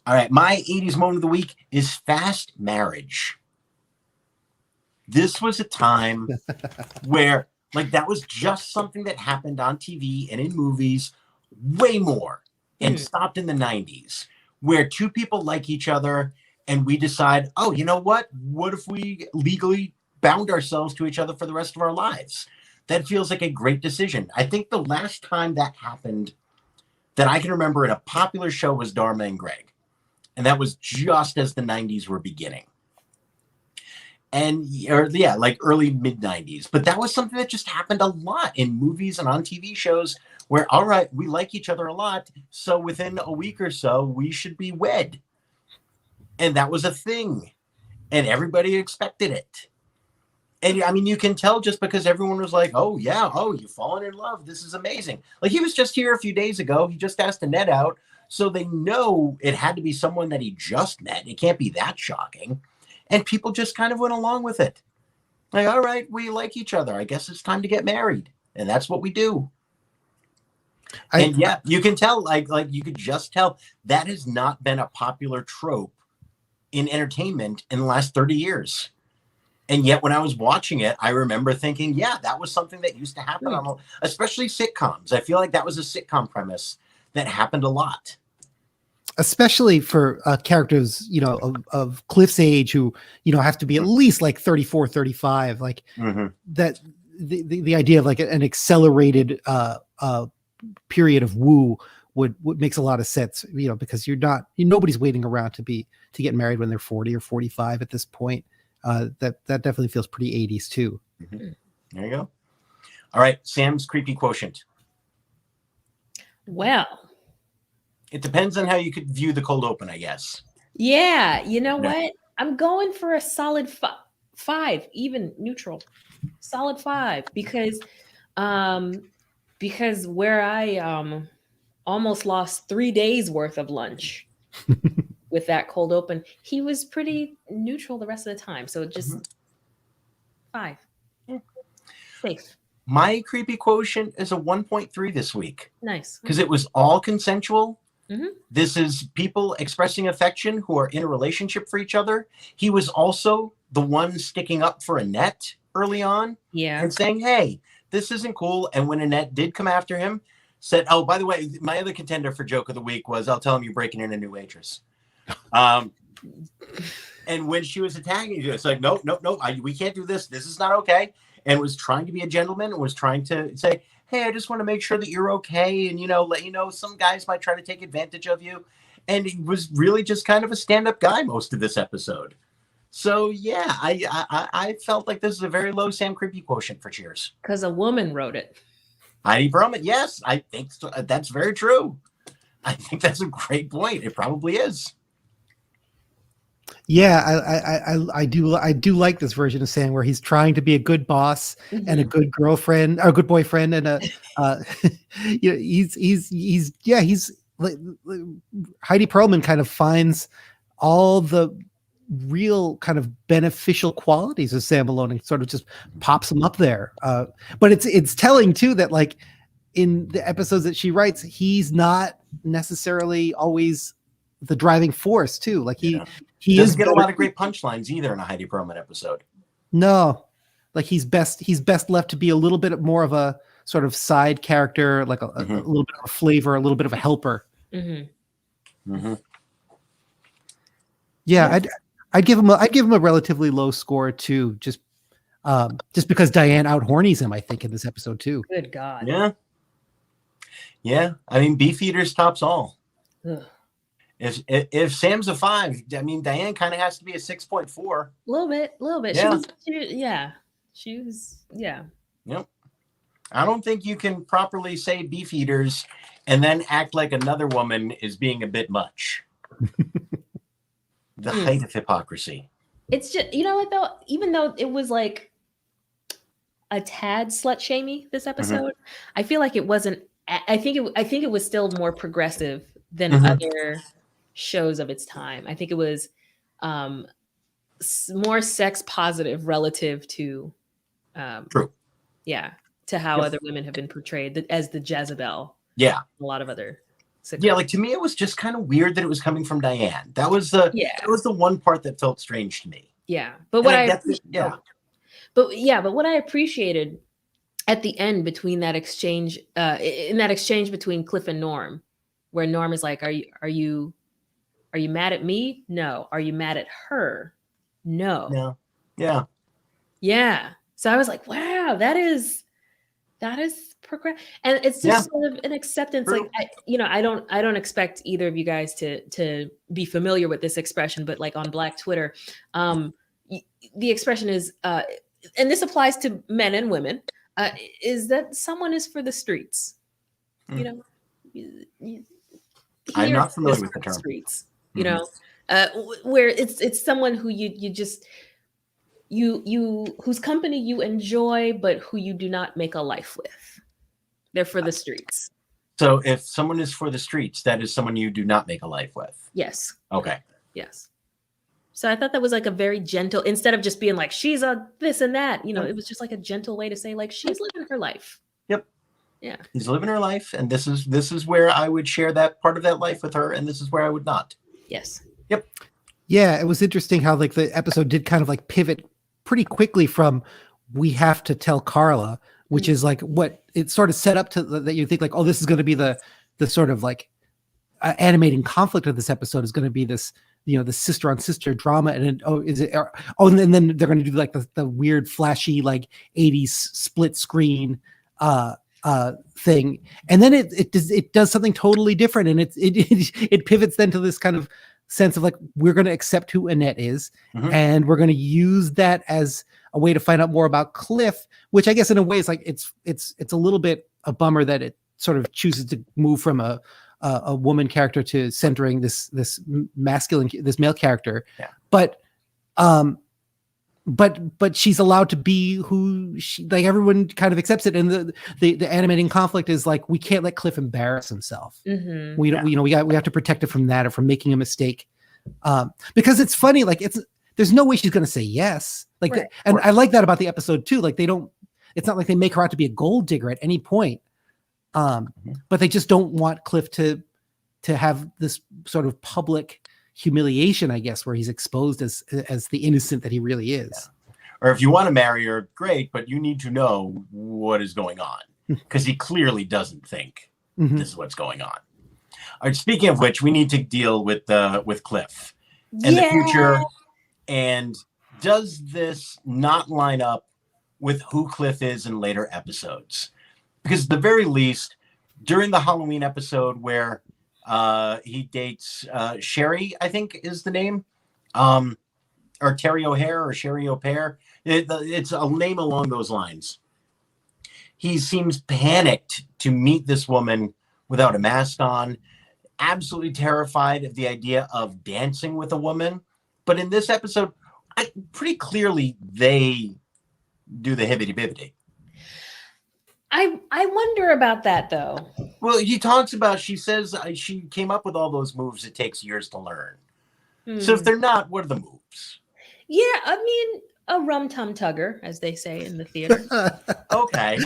All right, my 80s moment of the week is Fast Marriage. This was a time where like that was just something that happened on TV and in movies way more and stopped in the 90s, where two people like each other and we decide, oh, you know what? What if we legally bound ourselves to each other for the rest of our lives? That feels like a great decision. I think the last time that happened that I can remember in a popular show was Dharma and Greg. And that was just as the 90s were beginning. and or yeah, like early mid 90s. But that was something that just happened a lot in movies and on TV shows where, all right, we like each other a lot, so within a week or so we should be wed. And that was a thing, and everybody expected it. And I mean, you can tell just because everyone was like, oh yeah, oh, you've fallen in love, this is amazing. Like, he was just here a few days ago, he just asked Annette out, so they know it had to be someone that he just met. It can't be that shocking. And people just kind of went along with it. Like, all right, we like each other, I guess it's time to get married. And that's what we do. And yeah, you can tell, like you could just tell that has not been a popular trope in entertainment in the last 30 years. And yet when I was watching it, I remember thinking, yeah, that was something that used to happen on, especially sitcoms. I feel like that was a sitcom premise that happened a lot. Especially for characters, you know, of Cliff's age, who, you know, have to be at least like 34, 35, like that the idea of like an accelerated period of woo would makes a lot of sense, you know, because nobody's waiting around to get married when they're 40 or 45 at this point. That definitely feels pretty 80s too. There you go. All right, Sam's creepy quotient. Well, it depends on how you could view the cold open, I guess. Yeah, you know what? I'm going for a solid 5, even neutral. Solid 5, because where I almost lost 3 days worth of lunch with that cold open, he was pretty neutral the rest of the time. So just 5. Yeah. Safe. My creepy quotient is a 1.3 this week. Nice. Because it was all consensual. This is people expressing affection who are in a relationship for each other. He was also the one sticking up for Annette early on. Yeah. And saying, hey, this isn't cool. And when Annette did come after him, said, oh, by the way, my other contender for joke of the week was, I'll tell him you're breaking in a new waitress. And when she was attacking you, it's like, no, we can't do this. This is not okay. And was trying to be a gentleman and was trying to say, hey, I just want to make sure that you're okay. And, you know, let you know some guys might try to take advantage of you. And he was really just kind of a stand-up guy most of this episode. So, yeah, I felt like this is a very low Sam Creepy quotient for Cheers. Because a woman wrote it. Heidi Perlman, yes, I think so. That's very true. I think that's a great point. It probably is. Yeah, I do like this version of Sam where he's trying to be a good boss and a good girlfriend or a good boyfriend, and you know, he's like, Heidi Perlman kind of finds all the real kind of beneficial qualities of Sam Malone and sort of just pops them up there. But it's telling too that like in the episodes that she writes, he's not necessarily always the driving force too. Like he doesn't get a lot of great punchlines either in a Heidi Perlman episode. No, like he's best left to be a little bit more of a sort of side character, like a little bit of a flavor, a little bit of a helper. Yeah, I'd give him a relatively low score too, just because Diane out hornies him, I think, in this episode too. Good God. Yeah. I mean, Beefeaters tops all. Ugh. If Sam's a 5, I mean, Diane kind of has to be a 6.4. A little bit. Yeah. She was. Yep. I don't think you can properly say Beefeaters and then act like another woman is being a bit much. The height of hypocrisy. It's just, you know what though, even though it was like a tad slut shamey this episode, I feel like it wasn't. I think it was still more progressive than other shows of its time. I think it was more sex positive relative to True. Yeah, to how other women have been portrayed as the Jezebel. Yeah. A lot of other sitcoms. Yeah, like to me it was just kind of weird that it was coming from Diane. That was the one part that felt strange to me. Yeah. But what what I appreciated at the end between that exchange between Cliff and Norm, where Norm is like, are you mad at me? No. Are you mad at her? No. Yeah. So I was like, wow, that is progress, and it's just sort of an acceptance. True. Like, I don't expect either of you guys to be familiar with this expression, but like on Black Twitter, the expression is, and this applies to men and women, is that someone is for the streets. You know, I'm not familiar is with the for term. Streets. You know, where it's someone who you just whose company you enjoy, but who you do not make a life with. They're for the streets. So if someone is for the streets, that is someone you do not make a life with. Yes. Okay. Yes. So I thought that was like a very gentle, instead of just being like, she's a this and that, you know, it was just like a gentle way to say, like, she's living her life. Yep. Yeah. She's living her life. And this is where I would share that part of that life with her. And this is where I would not. Yes. Yep. Yeah. It was interesting how like the episode did kind of like pivot pretty quickly from we have to tell Carla, which is like what it sort of set up to that you think like, oh, this is going to be the sort of like animating conflict of this episode is going to be this, you know, the sister on sister drama. And then, and then they're going to do like the weird flashy, like 80s split screen thing. And then it does something totally different. And it pivots then to this kind of sense of like, we're going to accept who Annette is. And we're going to use that as a way to find out more about Cliff, which I guess in a way is like, it's a little bit a bummer that it sort of chooses to move from a woman character to centering this male character. Yeah. But she's allowed to be who she, like, everyone kind of accepts it. And the animating conflict is like, we can't let Cliff embarrass himself. We don't, we have to protect it from that or from making a mistake. Because it's funny, like there's no way she's going to say yes. Like, right. And I like that about the episode too. Like it's not like they make her out to be a gold digger at any point. But they just don't want Cliff to have this sort of public humiliation, I guess, where he's exposed as the innocent that he really is. Yeah. Or if you want to marry her, great, but you need to know what is going on, because he clearly doesn't think this is what's going on. All right, speaking of which, we need to deal with Cliff and the future. And does this not line up with who Cliff is in later episodes? Because at the very least, during the Halloween episode where he dates Sherry, I think is the name, or Terry O'Hare or Sherry O'Pear. It's a name along those lines. He seems panicked to meet this woman without a mask on, absolutely terrified of the idea of dancing with a woman. But in this episode, pretty clearly they do the hibbity-bibbity. I wonder about that though. Well, he talks about, she says she came up with all those moves it takes years to learn. So if they're not, what are the moves? Yeah, I mean, a rum-tum tugger, as they say in the theater. Okay.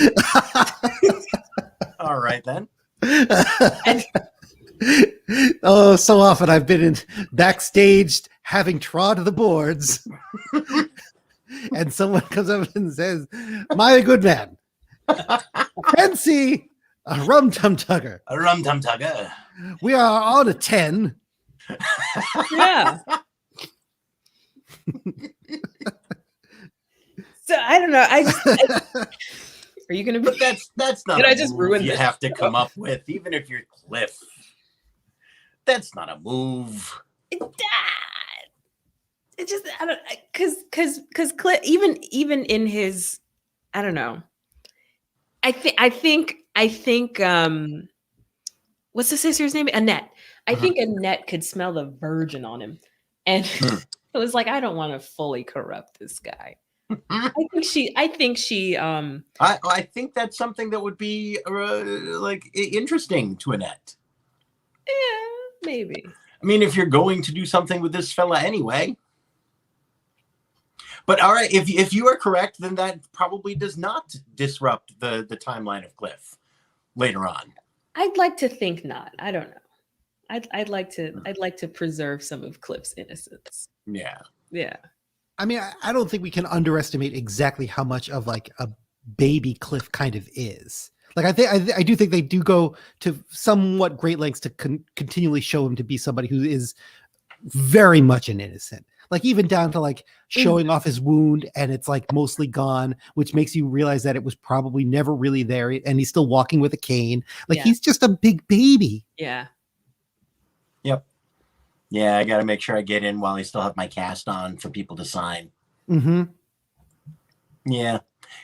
All right then. Oh, so often I've been in backstage having trod the boards and someone comes up and says, "My good man, fancy a rum-tum tugger." A rum-tum tugger. We are on a 10. Yeah. So I don't know. Are you going to be? But that's not. Did a I just move ruin you this? have to come up with, even if you're Cliff. That's not a move. It just, I don't, because Cliff, even in his, I don't know. I think what's the sister's name? Annette. I think Annette could smell the virgin on him, and it was like, I don't want to fully corrupt this guy. I think she. I think that's something that would be like interesting to Annette. Yeah, maybe. I mean, if you're going to do something with this fella anyway. But all right, if you are correct, then that probably does not disrupt the timeline of Cliff later on. I'd like to think not. I don't know. I'd like to preserve some of Cliff's innocence. Yeah. Yeah. I mean, I don't think we can underestimate exactly how much of like a baby Cliff kind of is. Like I do think they do go to somewhat great lengths to continually show him to be somebody who is very much an innocent. Like even down to like showing off his wound and it's like mostly gone, which makes you realize that it was probably never really there. And he's still walking with a cane. Like he's just a big baby. Yeah. Yep. Yeah, I got to make sure I get in while I still have my cast on for people to sign. Mm-hmm. Yeah,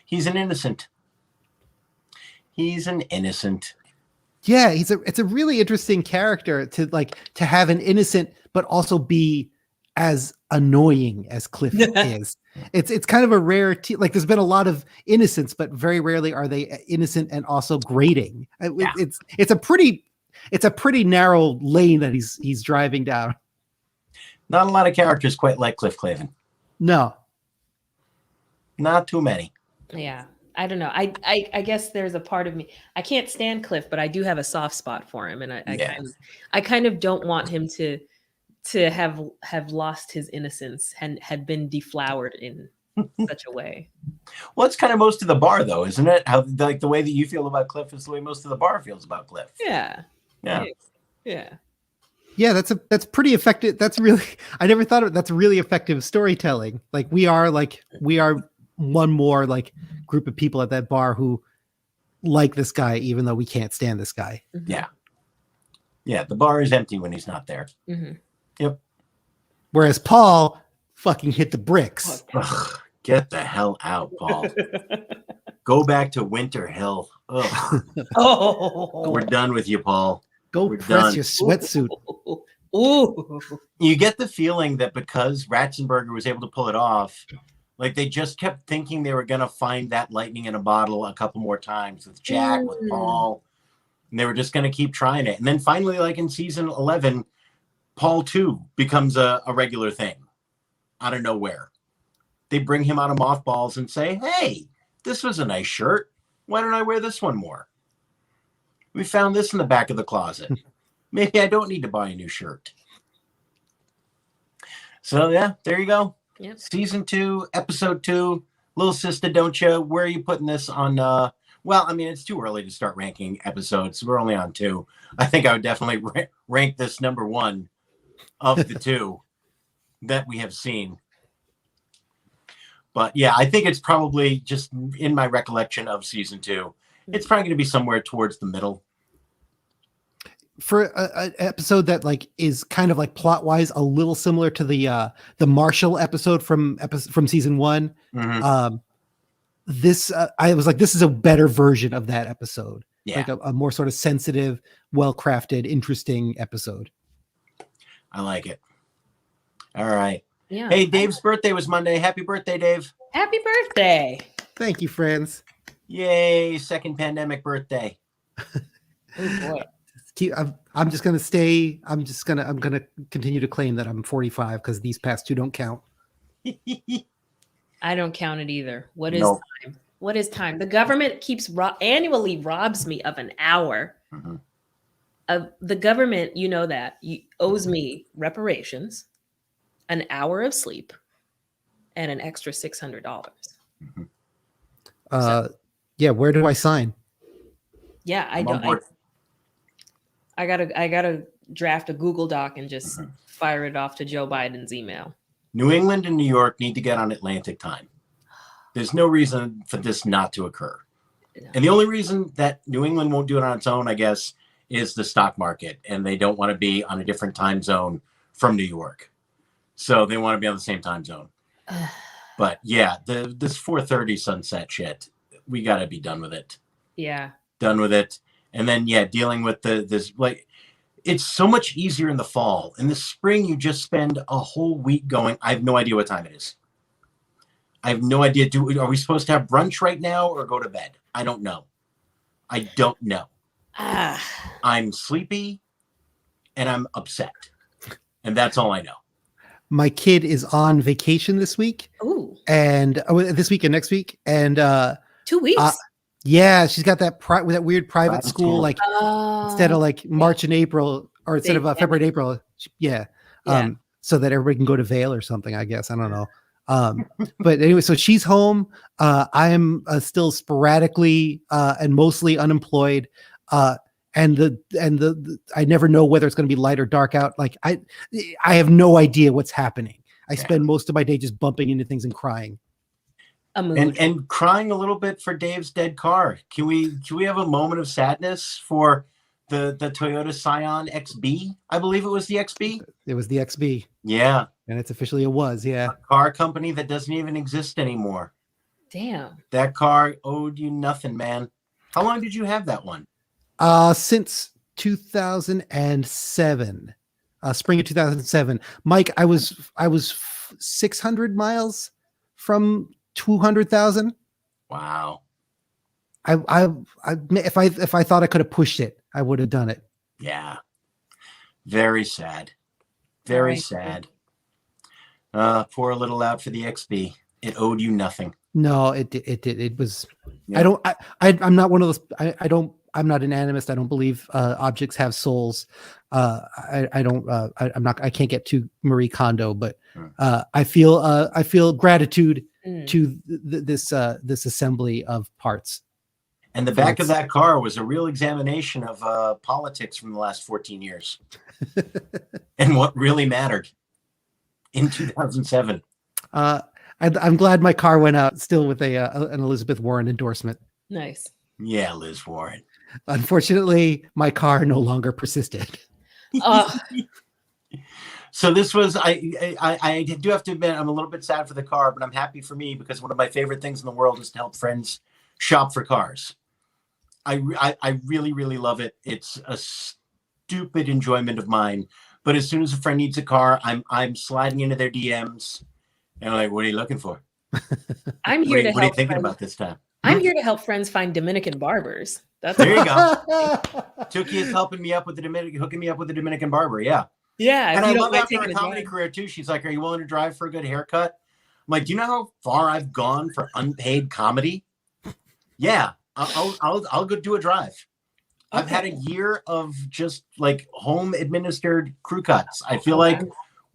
he's an innocent. He's an innocent. Yeah, it's a really interesting character to have an innocent but also be as annoying as Cliff is. It's kind of a rare like there's been a lot of innocence, but very rarely are they innocent and also grating. Yeah. It's a pretty narrow lane that he's driving down. Not a lot of characters quite like Cliff Clavin. No. Not too many. Yeah. I don't know. I guess there's a part of me. I can't stand Cliff, but I do have a soft spot for him, and I kind of don't want him to have lost his innocence and had been deflowered in such a way. Well, it's kind of most of the bar, though, isn't it? How like the way that you feel about Cliff is the way most of the bar feels about Cliff. Yeah. Yeah. Yeah. Yeah, that's pretty effective. That's really I never thought of it. That's really effective storytelling. Like we are one more like group of people at that bar who like this guy, even though we can't stand this guy. Mm-hmm. Yeah. Yeah. The bar is empty when he's not there. Mm-hmm. Yep. Whereas Paul fucking hit the bricks. Ugh, get the hell out, Paul. Go back to Winter Hill. Ugh. Oh, We're done with you, Paul. Go We're press done. your sweatsuit. Ooh. You get the feeling that because Ratzenberger was able to pull it off, like they just kept thinking they were going to find that lightning in a bottle a couple more times with Jack, with Paul, and they were just going to keep trying it. And then finally, like in season 11, Paul too becomes a regular thing out of nowhere. They bring him out of mothballs and say, hey, this was a nice shirt. Why don't I wear this one more? We found this in the back of the closet. Maybe I don't need to buy a new shirt. So yeah, there you go. Yep. Season 2, episode 2, Little Sister Don't Ya. Where are you putting this on? Well, I mean, it's too early to start ranking episodes. We're only on 2. I think I would definitely rank this number 1 of the 2 that we have seen. But yeah, I think it's probably just in my recollection of season 2. It's probably going to be somewhere towards the middle. For an episode that like is kind of like plot wise a little similar to the Marshall episode from season 1. Mm-hmm. This I was like, this is a better version of that episode. Yeah. Like a more sort of sensitive, well-crafted, interesting episode. I like it. All right. Yeah. Hey, Dave's birthday was Monday. Happy birthday, Dave. Happy birthday. Thank you, friends. Yay, second pandemic birthday. Oh boy. I'm just gonna stay. I'm gonna continue to claim that I'm 45 because these past 2 don't count. I don't count it either. What is No. time? What is time? The government keeps annually robs me of an hour. Mm-hmm. The government, you know that, owes me reparations, an hour of sleep, and an extra $600. Mm-hmm. Yeah. Where do I sign? Yeah, I don't. I gotta draft a Google Doc and just fire it off to Joe Biden's email. New England and New York need to get on Atlantic time. There's no reason for this not to occur. Yeah. And the only reason that New England won't do it on its own, I guess, is the stock market. And they don't want to be on a different time zone from New York. So they want to be on the same time zone. But yeah, this 4:30 sunset shit, we got to be done with it. Yeah. Done with it. And then, yeah, dealing with this, like, it's so much easier in the fall. In the spring, you just spend a whole week going, I have no idea what time it is. I have no idea. Are we supposed to have brunch right now or go to bed? I don't know. I don't know. I'm sleepy and I'm upset. And that's all I know. My kid is on vacation this week. Ooh. And this week and next week. And 2 weeks. Yeah, she's got that that weird private school, like instead of like March and April, or instead of February and April, so that everybody can go to Vail or something. I guess I don't know. But anyway, so she's home. I am still sporadically and mostly unemployed. And I never know whether it's going to be light or dark out. Like I have no idea what's happening. I spend most of my day just bumping into things and crying. And crying a little bit for Dave's dead car. Can we have a moment of sadness for the Toyota Scion XB. I believe it was the XB. It was the XB. Yeah. And it's officially a was, yeah. A car company that doesn't even exist anymore. Damn. That car owed you nothing, man. How long did you have that one? Since 2007. Spring of 2007. Mike, I was 600 miles from 200,000. Wow. If I thought I could have pushed it, I would have done it. Yeah. Very sad. Very Right. sad. Pour a little out for the XB. It owed you nothing. No, it did. It was. Yeah. I'm not one of those. I'm not an animist. I don't believe objects have souls. I don't. I'm not. I can't get too Marie Kondo, but I feel gratitude to this assembly of parts. And the back of that car was a real examination of politics from the last 14 years and what really mattered in 2007. I'm glad my car went out still with an Elizabeth Warren endorsement. Nice. Yeah, Liz Warren. Unfortunately, my car no longer persisted. So this was, I do have to admit, I'm a little bit sad for the car, but I'm happy for me because one of my favorite things in the world is to help friends shop for cars. I really, really love it. It's a stupid enjoyment of mine. But as soon as a friend needs a car, I'm sliding into their DMs and I'm like, what are you looking for? I'm here to help. What are you thinking about this time? I'm here to help friends find Dominican barbers. That's there you go. Tookie is hooking me up with the Dominican barber. Yeah. Yeah. And I love after a comedy career too. She's like, are you willing to drive for a good haircut? I'm like, do you know how far I've gone for unpaid comedy? Yeah. I'll go do a drive. Okay. I've had a year of just like home administered crew cuts. I feel like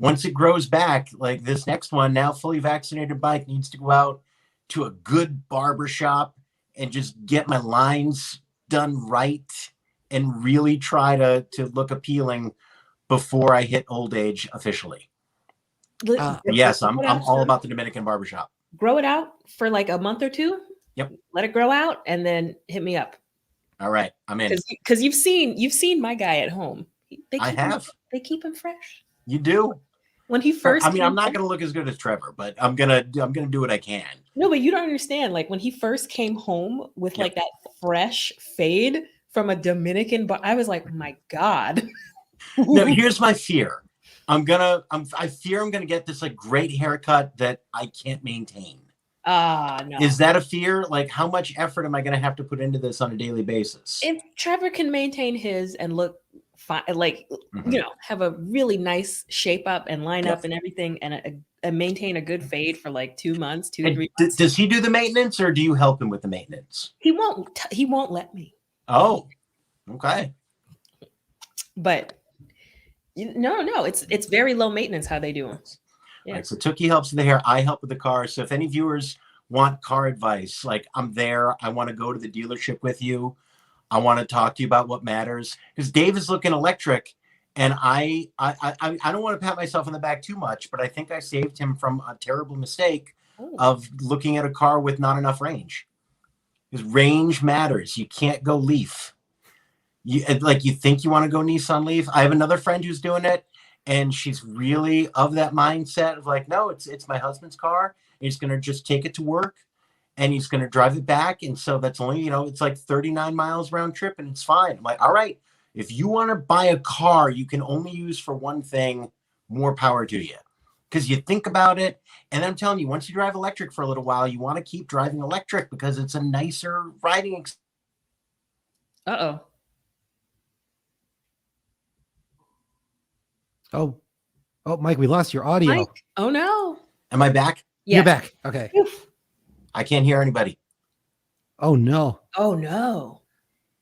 once it grows back, like this next one, now fully vaccinated bike needs to go out to a good barber shop and just get my lines done right and really try to look appealing before I hit old age officially. Yes, I'm all about the Dominican barbershop. Grow it out for like a month or two. Yep. Let it grow out and then hit me up. All right, I'm in. Because you've seen my guy at home. They keep him fresh. You do. When he first, I'm not going to look as good as Trevor, but I'm gonna do what I can. No, but you don't understand. Like when he first came home with like that fresh fade from a Dominican, but I was like, my God. No, here's my fear. I fear I'm gonna get this like great haircut that I can't maintain. No. Is that a fear? Like, how much effort am I going to have to put into this on a daily basis? If Trevor can maintain his and look fine, like, have a really nice shape up and line up and everything and maintain a good fade for like 2 months, 3 months. Does he do the maintenance or do you help him with the maintenance? He won't let me. Oh, okay. But no, it's very low maintenance how they do them. Yeah. Right, so Tookie helps with the hair. I help with the car. So if any viewers want car advice, like I'm there, I want to go to the dealership with you. I want to talk to you about what matters because Dave is looking electric, and I don't want to pat myself on the back too much, but I think I saved him from a terrible mistake of looking at a car with not enough range. Because range matters. You can't go Leaf. You think you want to go Nissan Leaf. I have another friend who's doing it. And she's really of that mindset of like, no, it's my husband's car. He's going to just take it to work and he's going to drive it back. And so that's only, it's like 39 miles round trip and it's fine. I'm like, all right, if you want to buy a car you can only use for one thing, more power to you. Because you think about it. And I'm telling you, once you drive electric for a little while, you want to keep driving electric because it's a nicer riding experience. Uh-oh. Oh, Mike, we lost your audio. Mike? Oh no. Am I back? Yeah. You're back. Okay. Oof. I can't hear anybody. Oh no. Oh no.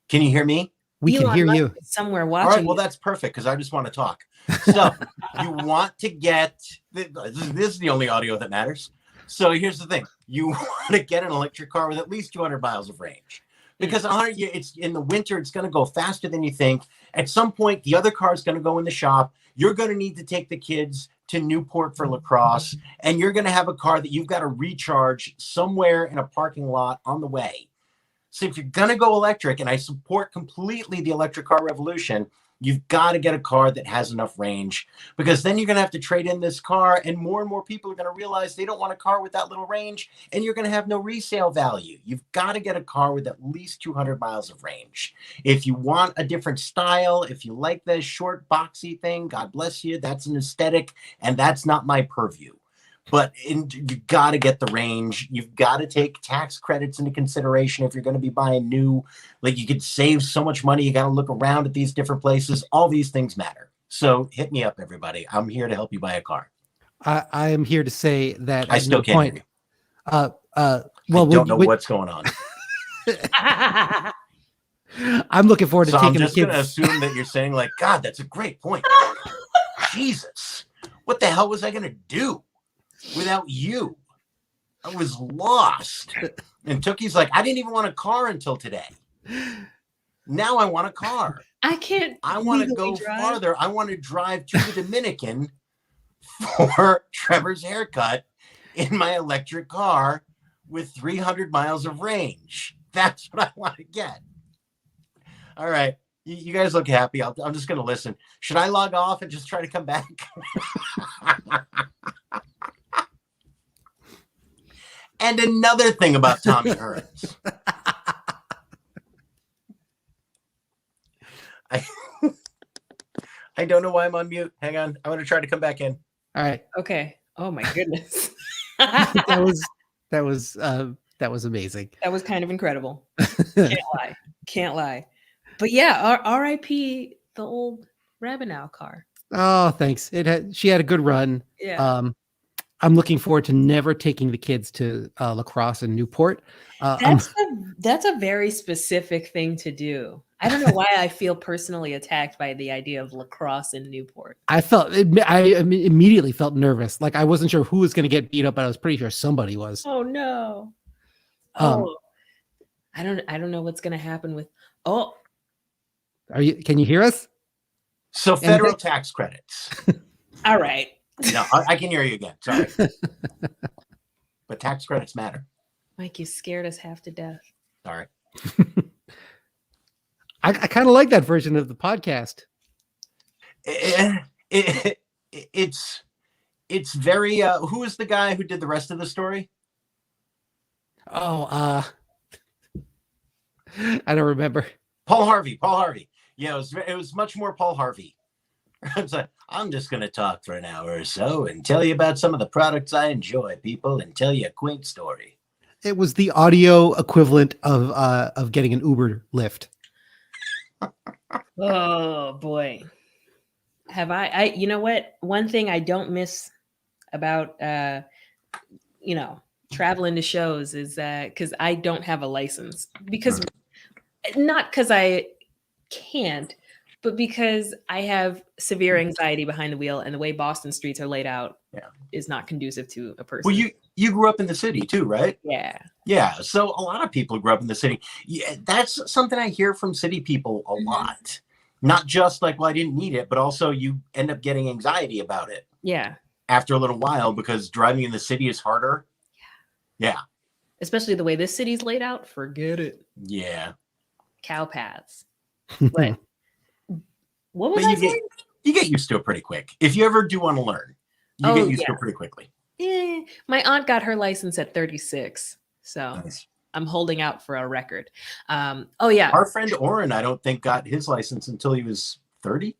Can you hear me? We can hear you. Somewhere watching. All right, well, that's perfect because I just want to talk. So you want to get this is the only audio that matters. So here's the thing: you want to get an electric car with at least 200 miles of range. Because it's in the winter, it's going to go faster than you think. At some point, the other car is going to go in the shop. You're going to need to take the kids to Newport for lacrosse, and you're going to have a car that you've got to recharge somewhere in a parking lot on the way. So if you're going to go electric, and I support completely the electric car revolution, you've got to get a car that has enough range, because then you're going to have to trade in this car, and more people are going to realize they don't want a car with that little range, and you're going to have no resale value. You've got to get a car with at least 200 miles of range. If you want a different style, if you like the short boxy thing, God bless you, that's an aesthetic, and that's not my purview. But you got to get the range. You've got to take tax credits into consideration if you're going to be buying new. Like, you could save so much money. You got to look around at these different places. All these things matter. So hit me up, everybody. I'm here to help you buy a car. I am here to say that I still can't hear you. Well, I don't know what's going on. I'm looking forward to So taking I'm just the going to kids. assume that you're saying, like, God, that's a great point. Jesus, what the hell was I going to do without you? I was lost. And Tookie's like, I didn't even want a car until today. Now I want a car. I can't. I want to go drive. farther. I want to drive to the Dominican for Trevor's haircut in my electric car with 300 miles of range. That's what I want to get. All right. You guys look happy. I'm just going to listen. Should I log off and just try to come back? And another thing about Tommy Hearns. I don't know why I'm on mute. Hang on. I'm going to try to come back in. All right. Okay. Oh my goodness. that was amazing. That was kind of incredible. Can't lie. But yeah, R.I.P. the old Rabinow car. Oh, thanks. She had a good run. Yeah. I'm looking forward to never taking the kids to lacrosse in Newport. That's a very specific thing to do. I don't know why I feel personally attacked by the idea of lacrosse in Newport. I immediately felt nervous. Like, I wasn't sure who was going to get beat up, but I was pretty sure somebody was. Oh no. I don't know what's going to happen with. Oh, can you hear us? So federal tax credits. All right. No, I can hear you again. Sorry. But tax credits matter. Mike, you scared us half to death. Sorry. I kind of like that version of the podcast. It's very. Who is the guy who did the rest of the story? Oh, I don't remember. Paul Harvey. Yeah, it was much more Paul Harvey. I'm just going to talk for an hour or so and tell you about some of the products I enjoy, people, and tell you a quaint story. It was the audio equivalent of getting an Uber lift. Oh boy. Have I you know what? One thing I don't miss about traveling to shows is that because I don't have a license, because not because I can't, but because I have severe anxiety behind the wheel, and the way Boston streets are laid out is not conducive to a person. Well, you grew up in the city too, right? Yeah. So a lot of people grew up in the city. Yeah, that's something I hear from city people a lot. Not just like, well, I didn't need it, but also you end up getting anxiety about it. Yeah. After a little while, because driving in the city is harder. Yeah. Especially the way this city's laid out. Forget it. Yeah. Cow paths. But what was I saying? You get used to it pretty quick. If you ever do want to learn, you get used to it pretty quickly. My aunt got her license at 36. So nice. I'm holding out for a record. Our friend Oren, I don't think got his license until he was 30.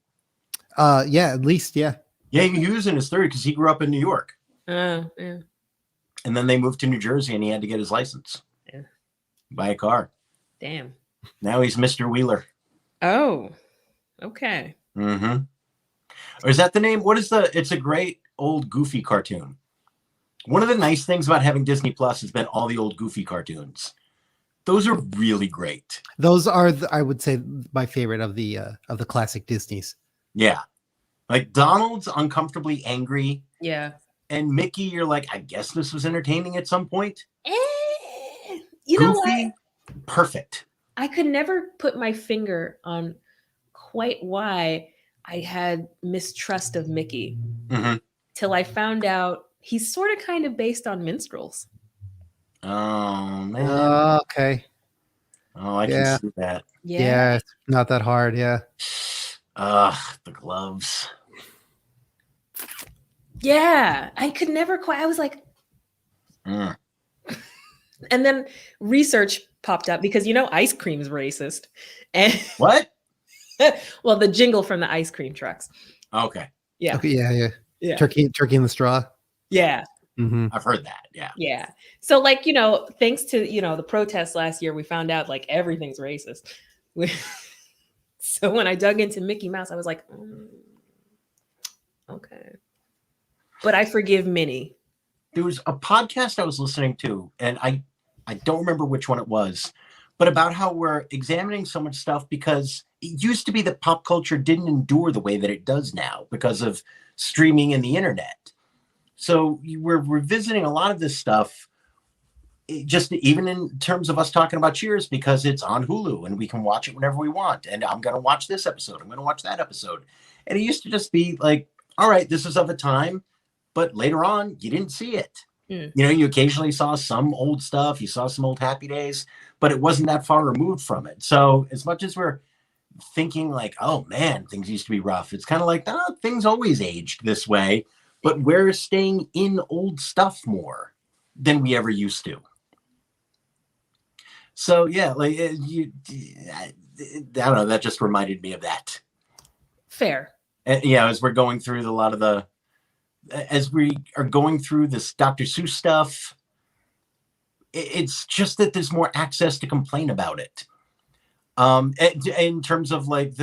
Yeah, at least, yeah. Yeah, he was in his 30s because he grew up in New York. Yeah. And then they moved to New Jersey and he had to get his license. Yeah. Buy a car. Damn. Now he's Mr. Wheeler. Oh, okay. Mm-hmm. Or is that the name? It's a great old Goofy cartoon. One of the nice things about having Disney Plus has been all the old Goofy cartoons. Those are really great. Those are, I would say, my favorite of the classic Disneys. Yeah. Like Donald's uncomfortably angry. Yeah. And Mickey, you're like, I guess this was entertaining at some point. You Goofy, know what? Perfect. I could never put my finger on quite why I had mistrust of Mickey till I found out he's sort of kind of based on minstrels. Oh, man. Okay. Oh, I Yeah. can see that. Yeah, it's not that hard. Yeah. The gloves. Yeah, I could never quite. I was like, Mm. and then research popped up because ice cream is racist, and What? well, the jingle from the ice cream trucks. Okay. Yeah. Okay. Yeah. Yeah. Turkey in the straw. Yeah. Mm-hmm. I've heard that. Yeah. Yeah. So like, thanks to, the protests last year, we found out like everything's racist. So when I dug into Mickey Mouse, I was like, okay. But I forgive Minnie. There was a podcast I was listening to, and I don't remember which one it was, but about how we're examining so much stuff because it used to be that pop culture didn't endure the way that it does now because of streaming and the internet. So we're revisiting a lot of this stuff, just even in terms of us talking about Cheers, because it's on Hulu and we can watch it whenever we want. And I'm going to watch this episode. I'm going to watch that episode. And it used to just be like, all right, this is of a time, but later on, you didn't see it. Mm. You occasionally saw some old stuff. You saw some old Happy Days, but it wasn't that far removed from it. So as much as we're thinking like, oh man, things used to be rough, it's kind of like, things always aged this way, but we're staying in old stuff more than we ever used to. So yeah, like I don't know. That just reminded me of that. Fair. As we're going through as we are going through this Dr. Seuss stuff, it's just that there's more access to complain about it. In terms of like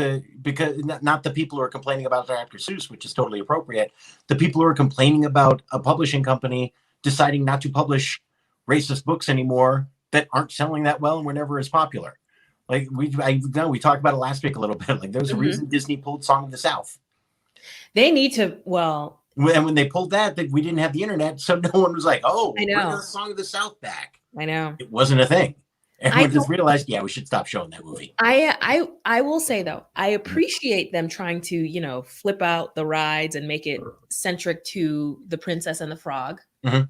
because not the people who are complaining about Dr. Seuss, which is totally appropriate. The people who are complaining about a publishing company deciding not to publish racist books anymore that aren't selling that well and were never as popular. Like we talked about it last week a little bit. Like there's a reason Disney pulled Song of the South. They need to, and when they pulled that we didn't have the internet, so no one was like, oh, I know. bring the Song of the South back. I know. It wasn't a thing. Everyone just realized, we should stop showing that movie. I will say though, I appreciate them trying to, flip out the rides and make it centric to the Princess and the Frog. Mm-hmm.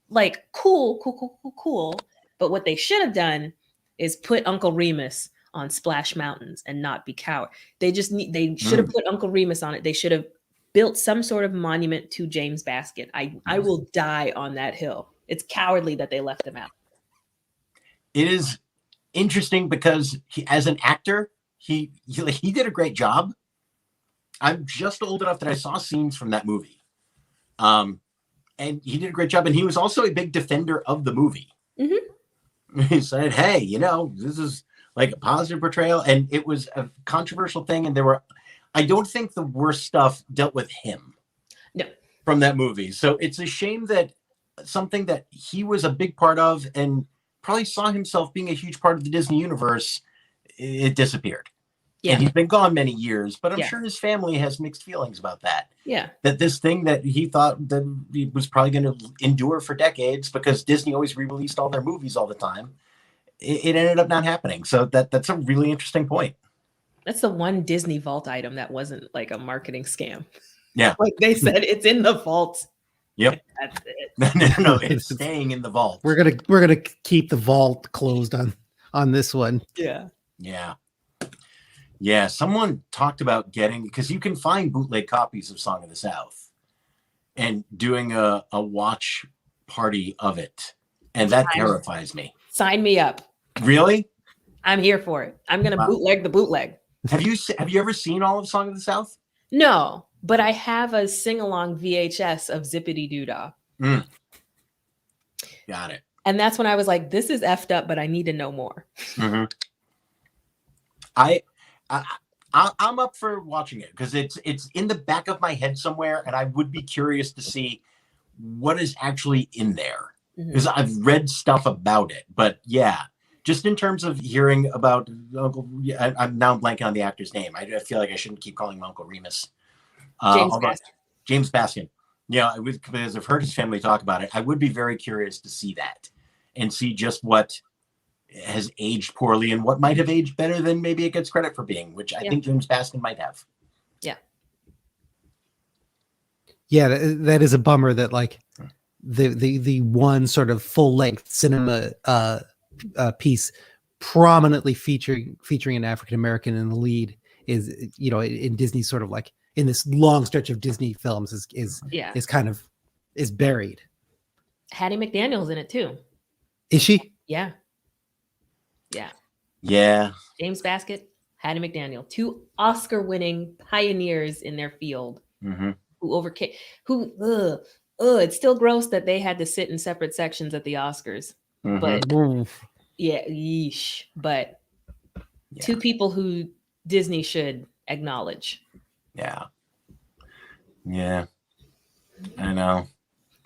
Like cool. But what they should have done is put Uncle Remus on Splash Mountains and not be coward. They should have put Uncle Remus on it. They should have built some sort of monument to James Baskin. I will die on that hill. It's cowardly that they left him out. It is interesting because as an actor, he did a great job. I'm just old enough that I saw scenes from that movie. And he did a great job. And he was also a big defender of the movie. Mm-hmm. He said, hey, this is like a positive portrayal. And it was a controversial thing. And I don't think the worst stuff dealt with him. No. From that movie. So it's a shame that something that he was a big part of and probably saw himself being a huge part of the Disney universe, it disappeared. Yeah. And he's been gone many years, but I'm sure his family has mixed feelings about that. Yeah. That this thing that he thought that he was probably going to endure for decades because Disney always re-released all their movies all the time, it ended up not happening. So that's a really interesting point. That's the one Disney vault item that wasn't like a marketing scam. Yeah. Like they said, it's in the vault. Yep. That's it. No, it's staying in the vault. We're gonna keep the vault closed on this one. Yeah. Yeah. Someone talked about because you can find bootleg copies of Song of the South and doing a watch party of it. And that terrifies me. Sign me up. Really? I'm here for it. I'm going to bootleg the bootleg. Have you ever seen all of Song of the South? No, but I have a sing-along VHS of Zippity Doo-Dah. Got it. And that's when I was like, this is effed up, but I need to know more. Mm-hmm. I'm up for watching it because it's in the back of my head somewhere, and I would be curious to see what is actually in there because I've read stuff about it. But yeah, just in terms of hearing about Uncle, I'm now blanking on the actor's name. I feel like I shouldn't keep calling him Uncle Remus. James Baskin. Yeah, because I've heard his family talk about it. I would be very curious to see that and see just what has aged poorly and what might have aged better than maybe it gets credit for being, which I think James Baskin might have. Yeah. Yeah, that is a bummer that like the one sort of full length cinema piece prominently featuring an African American in the lead is, in Disney, sort of like in this long stretch of Disney films is kind of is buried. Hattie McDaniel's in it too. Is she? Yeah. James Baskett, Hattie McDaniel, 2 Oscar-winning pioneers in their field, who overcame. It's still gross that they had to sit in separate sections at the Oscars, but yeesh. But 2 people who Disney should acknowledge. Yeah, I know.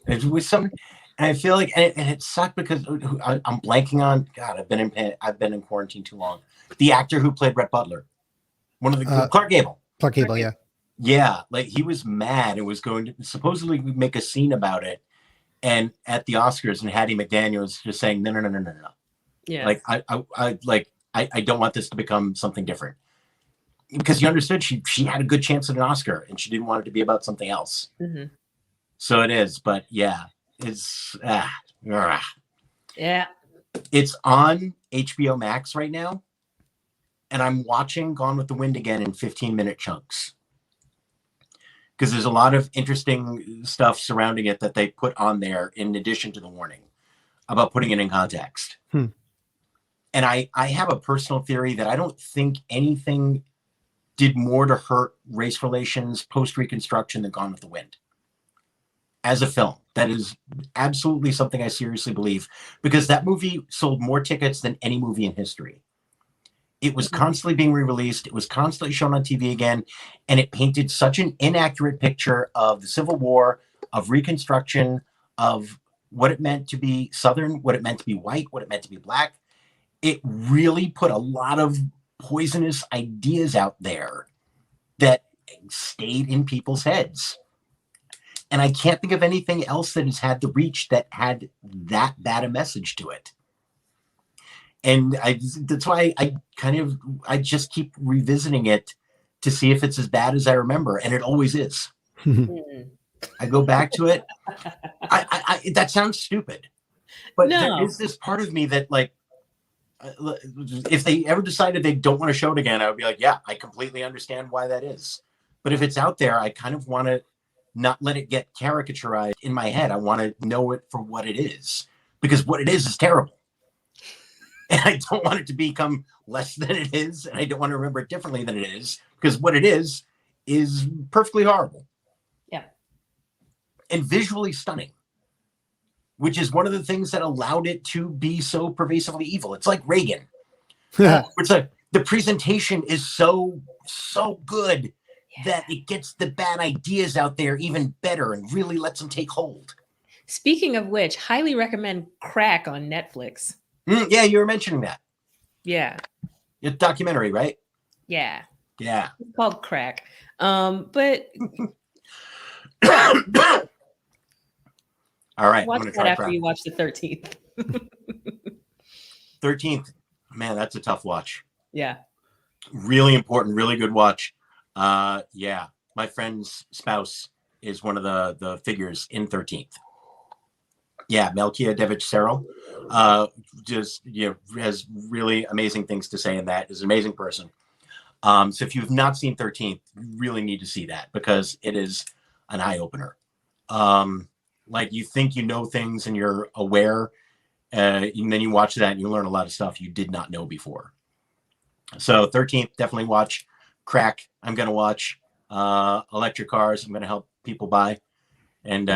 It was some. And I feel like, and it sucked because I'm blanking on. God, I've been in quarantine too long. The actor who played Rhett Butler, one of the Clark Gable. Clark Gable, yeah. Yeah, like he was mad and was going to supposedly make a scene about it, and at the Oscars, and Hattie McDaniel was just saying, no. Yeah, like I don't want this to become something different, because you understood she had a good chance at an Oscar and she didn't want it to be about something else. So it is, but yeah. It's It's on HBO Max right now, and I'm watching Gone with the Wind again in 15-minute chunks, because there's a lot of interesting stuff surrounding it that they put on there in addition to the warning about putting it in context. And I have a personal theory that I don't think anything did more to hurt race relations post-Reconstruction than Gone with the Wind. As a film, that is absolutely something I seriously believe, because that movie sold more tickets than any movie in history. It was constantly being re-released. It was constantly shown on TV again. And it painted such an inaccurate picture of the Civil War, of Reconstruction, of what it meant to be Southern, what it meant to be white, what it meant to be Black. It really put a lot of poisonous ideas out there that stayed in people's heads. And I can't think of anything else that has had the reach that had that bad a message to it. And that's why I just keep revisiting it to see if it's as bad as I remember. And it always is. I go back to it. That sounds stupid, but there is this part of me that, like, if they ever decided they don't want to show it again, I would be like, yeah, I completely understand why that is. But if it's out there, I kind of want to not let it get caricaturized in my head. I want to know it for what it is, because what it is terrible. And I don't want it to become less than it is. And I don't want to remember it differently than it is, because what it is perfectly horrible. Yeah. And visually stunning, which is one of the things that allowed it to be so pervasively evil. It's like Reagan. It's like the presentation is so good that it gets the bad ideas out there even better and really lets them take hold. Speaking of which, highly recommend Crack on Netflix. Yeah, you were mentioning that. Yeah. It's a documentary, right? Yeah. Yeah. It's called Crack. But all right. Watch that after you watch the 13th. 13th. Man, that's a tough watch. Yeah. Really important, really good watch. Yeah. My friend's spouse is one of the figures in 13th. Yeah, Melkia Devic-Serrell just has really amazing things to say in that. Is an amazing person. So if you've not seen 13th, you really need to see that, because it is an eye-opener. Like, you think you know things and you're aware, and then you watch that and you learn a lot of stuff you did not know before. So 13th, definitely watch. Crack, I'm going to watch. Electric Cars, I'm going to help people buy. And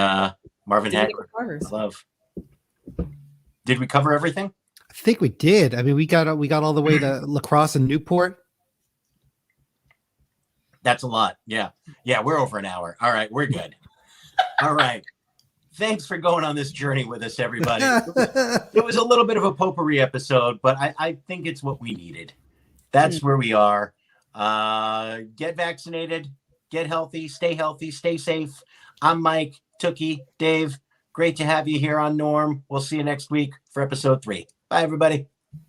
Marvin Hagler, love. Did we cover everything? I think we did. I mean, we got all the way to La Crosse and Newport. That's a lot. Yeah. We're over an hour. All right, we're good. All right. Thanks for going on this journey with us, everybody. It was a little bit of a potpourri episode, but I think it's what we needed. That's where we are. Get vaccinated, get healthy, stay safe. I'm Mike, Tookie, Dave. Great to have you here on Norm. We'll see you next week for episode 3. Bye, everybody.